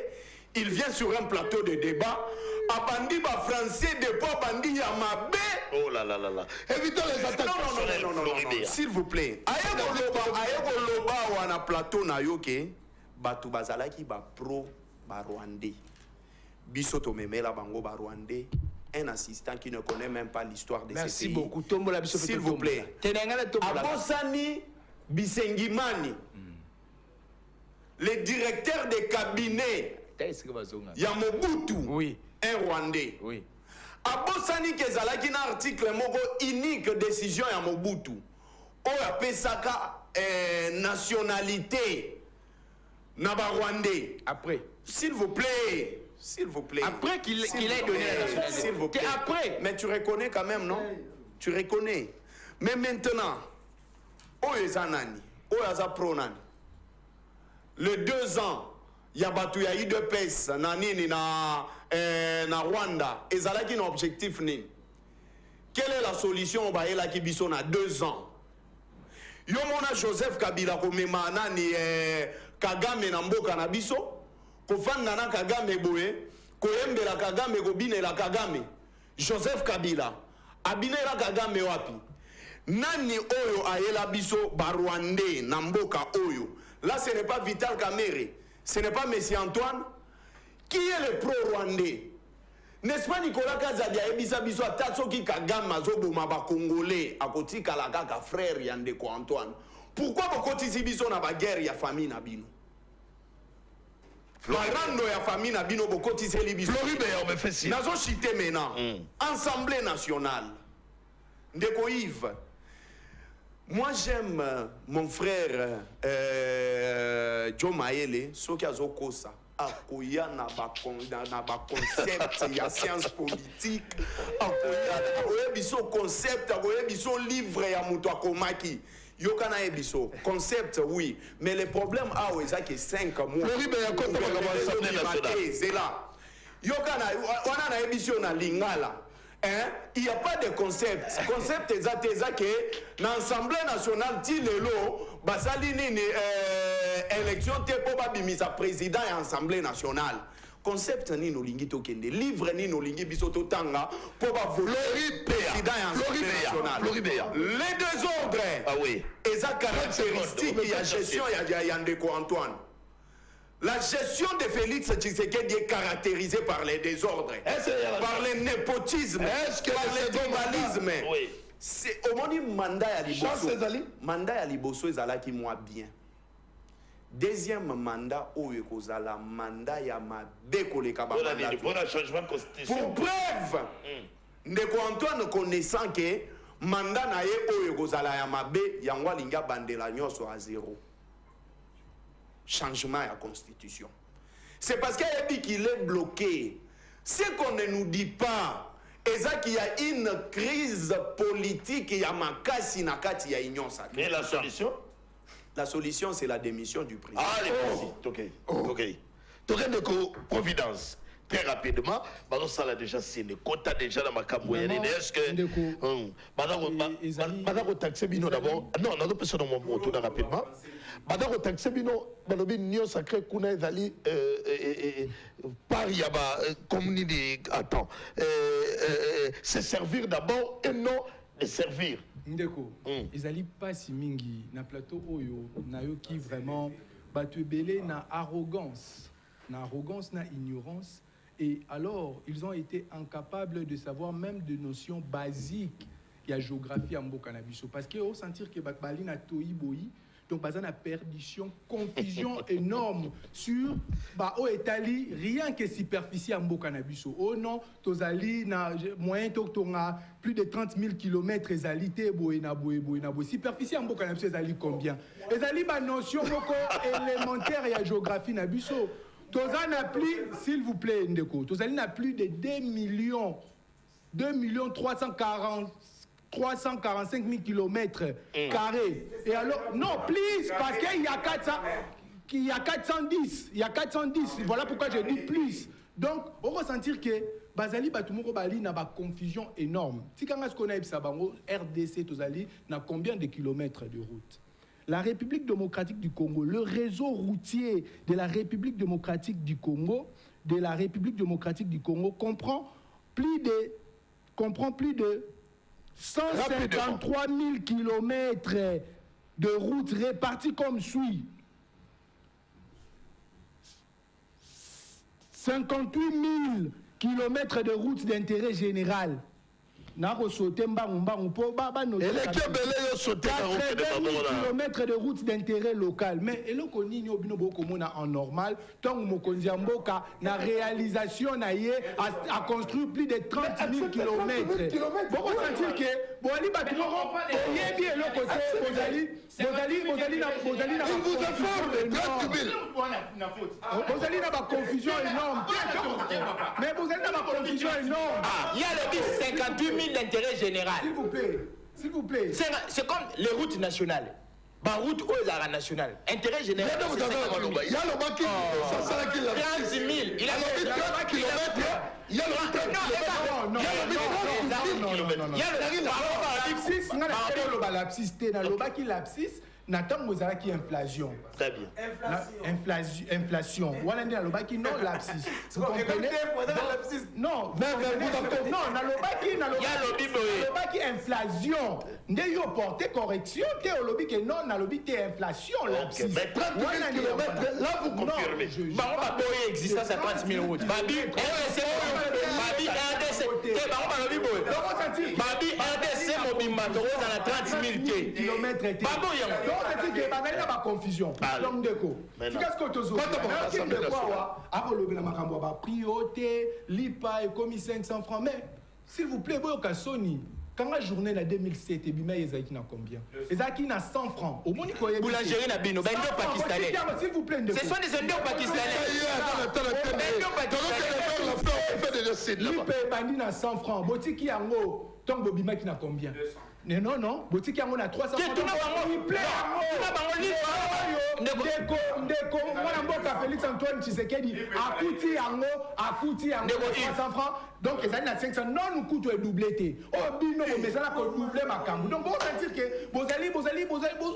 Il vient sur un plateau de débat. Abandi ba français de pas bandi yamabe. Oh là là là là. Évitons les attaques personnelles. Non, s'il vous plaît. Ayeko loba wana plateau na yoke batu bazalaki ba pro ba rwandais. Biso to memela bango ba rwandais. Un assistant qui ne connaît même pas l'histoire de ce pays. Merci beaucoup. Tombola biso. S'il vous plaît. Abosani Bisengimani. Le directeur de cabinet Yamobutu, Oui. un Rwandais. Oui. Abosani Kezalaki na article moko unique décision ya Mobutu. Oya pesaka nationalité na ba Rwandais. Après. S'il vous plaît. S'il vous plaît. Après qu'il ait donné la nationalité. S'il vous plaît. Après. Mais tu reconnais quand même, non? Tu reconnais. Mais maintenant, Oya Zanani, Oya Zapronani. Les 2 ans, il y a battu ya UDPS na nini na Rwanda. Et ça là qui un objectif ni. Quelle est la solution ba ela ki biso na 2 ans? Yo mona Joseph Kabila ko mema nani Kagame na mboka na biso. Ko fanda na Kagame boye, ko yembela Kagame ko binela Kagame. Joseph Kabila abinela Kagame wapi? Nani oyo ayela biso ba Rwandais na mboka oyo? Là, ce n'est pas Vital Kamere, ce n'est pas Messie Antoine. Qui est le pro-rwandais? N'est-ce pas Nicolas Kazadi a ebisa biso atatso ki Kagame zoboma ba Congolais à côté kalaka frère Yandeko Antoine? Pourquoi bokotisi biso na ba guerre ya famille na bino? Florando ya famille na bino bokotisi li biso. Floribert on me fait si. Nazo chité maintenant. Assemblée nationale. Ndeko Yves. Moi, j'aime mon frère Joe Maele, ce qui a zokosa, akoya na ba concept, il y a science politique, akoya biso concept, akoya biso livre ya muto akomaki. Yokana ebiso concept oui, mais le problème c'est que 5 mois. Floribert comme l'Assemblée nationale. C'est là. Yokana wana na ebiso na lingala. Hein? Il n'y a pas de concept. Concept est que l'Assemblée nationale, Tilelo, Basali nini élection te pour bimisa président et Assemblée nationale. Concept ni no lingi tokende, livre ni no lingi bisoto tanga pour ba voler président et Assemblée nationale. Les désordres. Ah oui. Et ça caractéristique il y a gestion il y a Ndeko Antoine. La gestion de Félix Tshisekedi est caractérisée par les désordres, par le népotisme, par le globalisme. Oui. C'est au moins mandat à Liboso. Mandat à Liboso ezalaki moi bien. Deuxième mandat au ekozala mandat ya mabeko le kababa. Pour un changement constitution. Pour preuve, Ndeko Antoine connaissant que mandat na ye au ekozala ya mabe yango linga bandela nyonso à 0. Changement à la constitution. C'est parce qu'il est bloqué. Ce qu'on ne nous dit pas, c'est qu'il y a une crise politique, il y a makasi nakati, il y a union sacrée. Et la solution? La solution, c'est la démission du président. Allez, ok. Ok. Toreneko Providence. Très rapidement, ça a déjà signé. Quota déjà dans ma campagne. Est-ce que. Madame, taxé Bino d'abord. Non, on a pas dans mon mot tout rapidement. Madame, taxé Bino, Nio Sacré Kuna Zali, Paris, comme ni dit, attends, c'est servir d'abord et non de servir. Ndeko, Ezali pas si mingi na plateau Oyo, na yo qui vraiment battu belé na arrogance, na ignorance. Et alors, ils ont été incapables de savoir même des notions basiques de la géographie en Bokanabiso. Parce qu'ils ont senti que Bakbali na Toïboï, donc il y a une perdition, confusion énorme sur Italie, rien que superficie en Bokanabiso. Oh non, Tozali na moyen to plus de 30 000 km ezalité boena. Superficie en Bokanabiso ezali combien? Ezali ba notion élémentaire et la géographie nabiso. Tozali n'a plus, s'il vous plaît, Ndeko, Tozali n'a plus de 2 345 000 km carrés. Et alors, non, please, parce qu'il y a 410. Il y a 410. Voilà pourquoi je dis plus. Donc, on va sentir que Bazali Batumoko Bali n'a pas confusion énorme. Si quand on a Sabango, RDC Tozali n'a combien de kilomètres de route? La République démocratique du Congo, le réseau routier de la République démocratique du Congo, comprend plus de 153 000 kilomètres de routes réparties comme suit. 58 000 kilomètres de routes d'intérêt général. Et les kilomètres de route d'intérêt local. Mais et le koni en normal, tant que la réalisation a construit plus de 30 000 kilomètres. Vous sentir que vous allez dans confusion énorme. Mais vous allez dans confusion énorme. Il y a le 58 000 d'intérêt général. S'il vous plaît. C'est comme les routes nationales. Ma route où est la nationale? Intérêt général. Il y a le baki, ça sera qu'il a 30 000. Il a 30 km. Il y a le 30 km. Nathan Mozaraki inflation. Très bien. Inflation. Voilà dit Nalobaki non lapsis. Vous comprenez? Non. Non, Nalobaki inflation. Ndé yo porté correction, té olobi que non, Nalobi té inflation lapsis. Mais 30 000 km, là vous confirmez. Bah on va payer existence à 30 000 routes. Babi RDC, Babi RDC Mobimba dans la 30 000 kilomètres. C'est que bazali na ba confusion. Donc Ndeko. Qu'est-ce que tu as priorité, l'IPA et commis 500 francs. Mais s'il vous plaît, boyoka Sony. Quand la journée na 2007 et bima ezaki na combien? Ezaki na 100 francs. Au moni koye boulangerie na bino, ben ndo pakistanais. S'il vous plaît Ndeko. Ce sont des Indiens pakistanais. L'IPA bandi na 100 francs. Botiki yango tant bobima ki na combien? Non, boutique yango na 300 francs. Il plaît Ndeko, mwana mboka Félix Antoine Tshisekedi akuti yango 300 francs. Donc ezali na 500 non nous coûte doublé. Oh bino mais ça la ko doubler makambo. Donc on va dire que bozali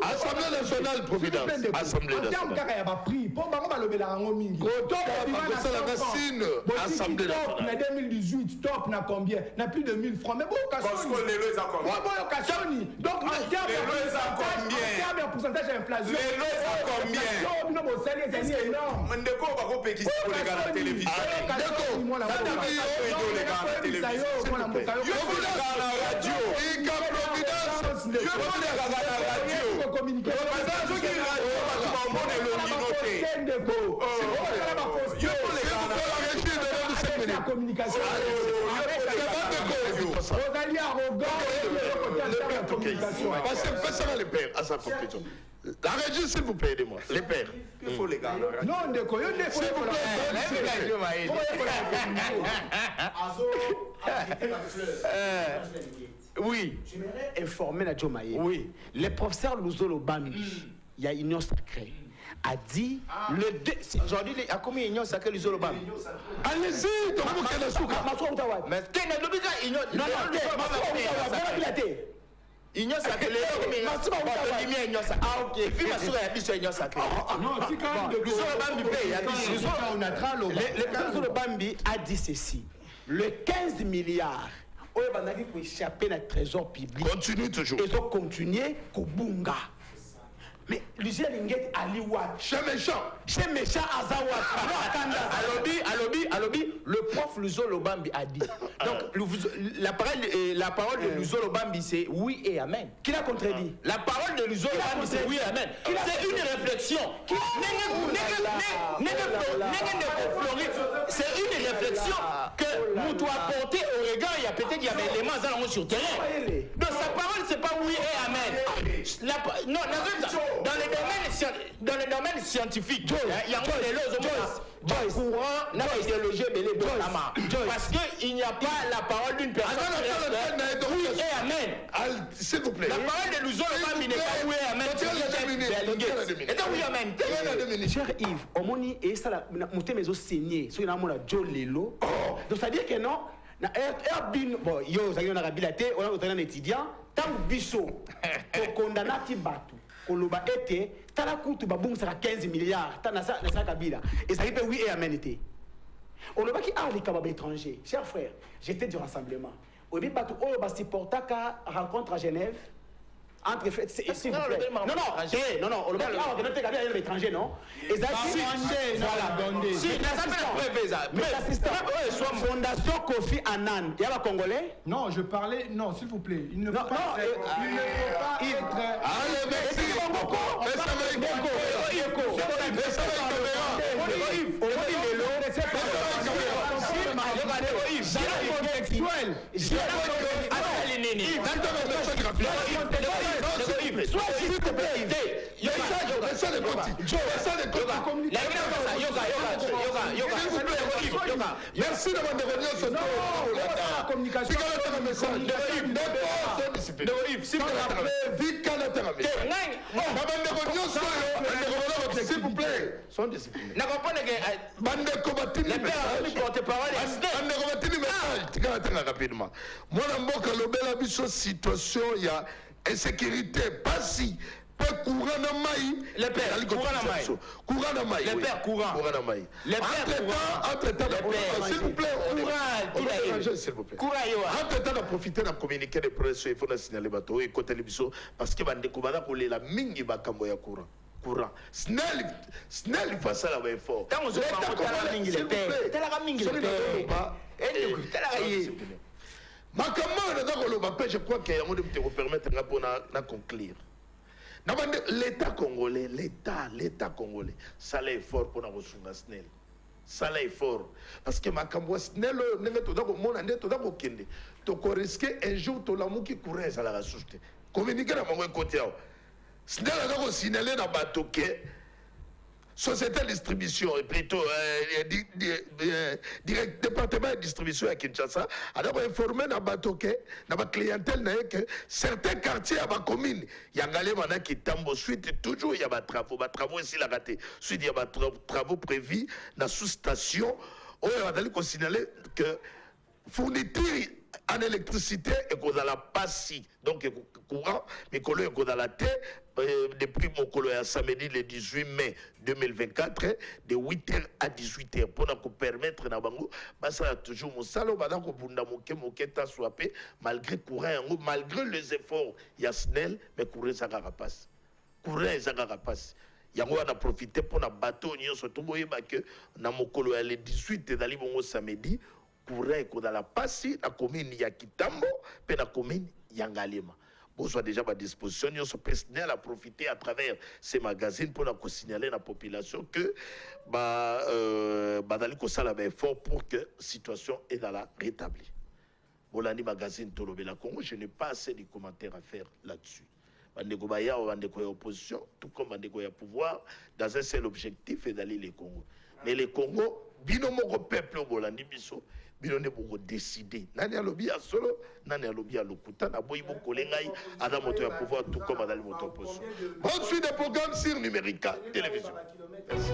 Assemblée nationale Providence. Assemblée nationale. Kaka ya ba prix. Po bango balobela yango mingi. Assemblée nationale. Na 2018 top na combien? Na plus de 1000 francs. Mais bon parce qu'on les lois encore. Donc, en termes de pourcentage d'inflation, les lois à combien? C'est énorme. Ndeko va couper qui pour les gars à la télévision. Ndeko, ça t'a payé les gars à la télévision. Je veux les gars à la radio. Il y a Providence. Je veux les gars à la radio. Communiquer. Parce que la radio va commander le minoté. Je veux les gars à la régie de la communication. Vous allez arrogant. Passez les pères à sa conclusion. La régie, s'il vous plaît, aidez-moi. Les pères. Il faut les gars. Non, Ndeko, s'il vous plaît. Oui. J'aimerais informer la Diomaye. Oui. Les professeurs Luzolo Bambi, il y a Union Sacrée. a dit le aujourd'hui à combien union sacrée les Zolobam. Allez-y, donc vous avez souka. Mais t'es dans le union non union sacrée union sacrée. Ah ok, fille ma soeur a dit union sacrée. Non, c'est quand même de le Zolobambi paye, il a dit le Zolobambi a dit ceci. Le 15 milliards oyo bandaki ko échapper na trésor public. Continue toujours. Ils ont continué kobunga. Mais Lucien Linguet Ali Wat. Chez méchant Azawat. Alobi, le prof Luzo Lobambi a dit. Donc la parole de Luzo Lobambi c'est oui et amen. Qui l'a contredit? La parole de Luzo Lobambi c'est oui et amen. C'est une réflexion. C'est une réflexion que nous doit porter au regard. Il y a peut-être des éléments sur le terrain. Donc sa parole c'est pas oui et amen. Dans le domaine scientifique, il y a un courant n'a pas idéologie parce qu'il n'y a pas la parole d'une personne. Oui et amen. S'il vous plaît. La parole de Luzo Lobambi n'est pas oui et amen. Cher Yves, Omoni et ça la monté mes os saigné. So il a mon Joe Lelo. Donc ça veut dire que non. Bon, yo, ça y est, on a habilité, on a un étudiant. Tant biso, pour condamner qui batou. Koloba été, t'as la coûte baboum ça 15 milliards, t'as na ça kabila. Et ça dit oui et amen été. On a qui a les kababa étrangers. Chers frères, j'étais du rassemblement. Au début batou on va supporter qu'à rencontre à Genève. Entre fait, s'il vous plaît. Non, on va à l'étranger, non? Et ça, Fondation Kofi Annan, il y a un Congolais? Non, je parlais. Non, s'il vous plaît. Il ne faut pas être. Allez, merci. Merci de m'en devenir ce tour. La communication. S'il vous plaît. Sont disciplinés. Rapidement. Moi, je situation, il y a insécurité, pas si. Courant na maï, les pères, courant na maï. Courant na maï. Les pères, courant na maï. Les pères, entre-temps, s'il vous plaît, courant, s'il vous plaît. Courant, entre-temps, on profite de communiquer des presse, il faut signaler bateau et côté l'émission parce que bande kubana ko la mingi bakambo ya courant. Snell face à la way fort. Tant on se parle mingi les pères. Tela ka mingi les pères. Je crois qu'il y a un de vous permettre de conclure. L'État congolais, l'État congolais, ça l'est fort pour nous Snell. Ça l'est fort. Parce que ma cambo Snell, tu risquer un jour tu l'amour qui courait à la ressource. Communiquer à mon côté. Snell a signalé dans Batoké. Société de distribution, plutôt département de distribution à Kinshasa, a d'abord informé dans Batoké, dans ma clientèle, que certains quartiers à ma commune, il y a un gars qui tambo suite, toujours il y a des travaux ici la raté. Suite il y a des travaux prévus dans la sous-station, où il va signaler que fourniture en électricité et qu'on a la passie, donc courant, mais qu'on a la terre. Depuis mon colloque samedi le 18 mai 2024 de 8h à 18h pour nous permettre na bango basa toujours mon salo bana ko bunda moke ta swapé malgré courant malgré les efforts Snell mais courant ça rapace yango on a profité pour na bateau nyonso to boyeba que na mokolo le 18 dali bongo samedi courant ko dans la passi na commune ya Kitambo pe na commune ya Ngalema. Bon, soit déjà à disposition, nous sommes personnels à profiter à travers ces magazines pour nous signaler à la population que ça fort pour que la situation est dans la rétablie. Bolani magazine Tolobela Congo, je n'ai pas assez de commentaires à faire là-dessus. Bandeko Baya ou Bandeko opposition, tout comme Bandeko ya pouvoir, dans un seul objectif est d'aller les Congo. Mais les Congo, bino moko peuple bolandi biso bino ne boko décider nani alobi ya solo nani alobi ya lokuta na boyi bokole ngai ada moto ya pouvoir tout comme adali moto poso. Bonne suite des programmes sur Numérica Télévision. Merci.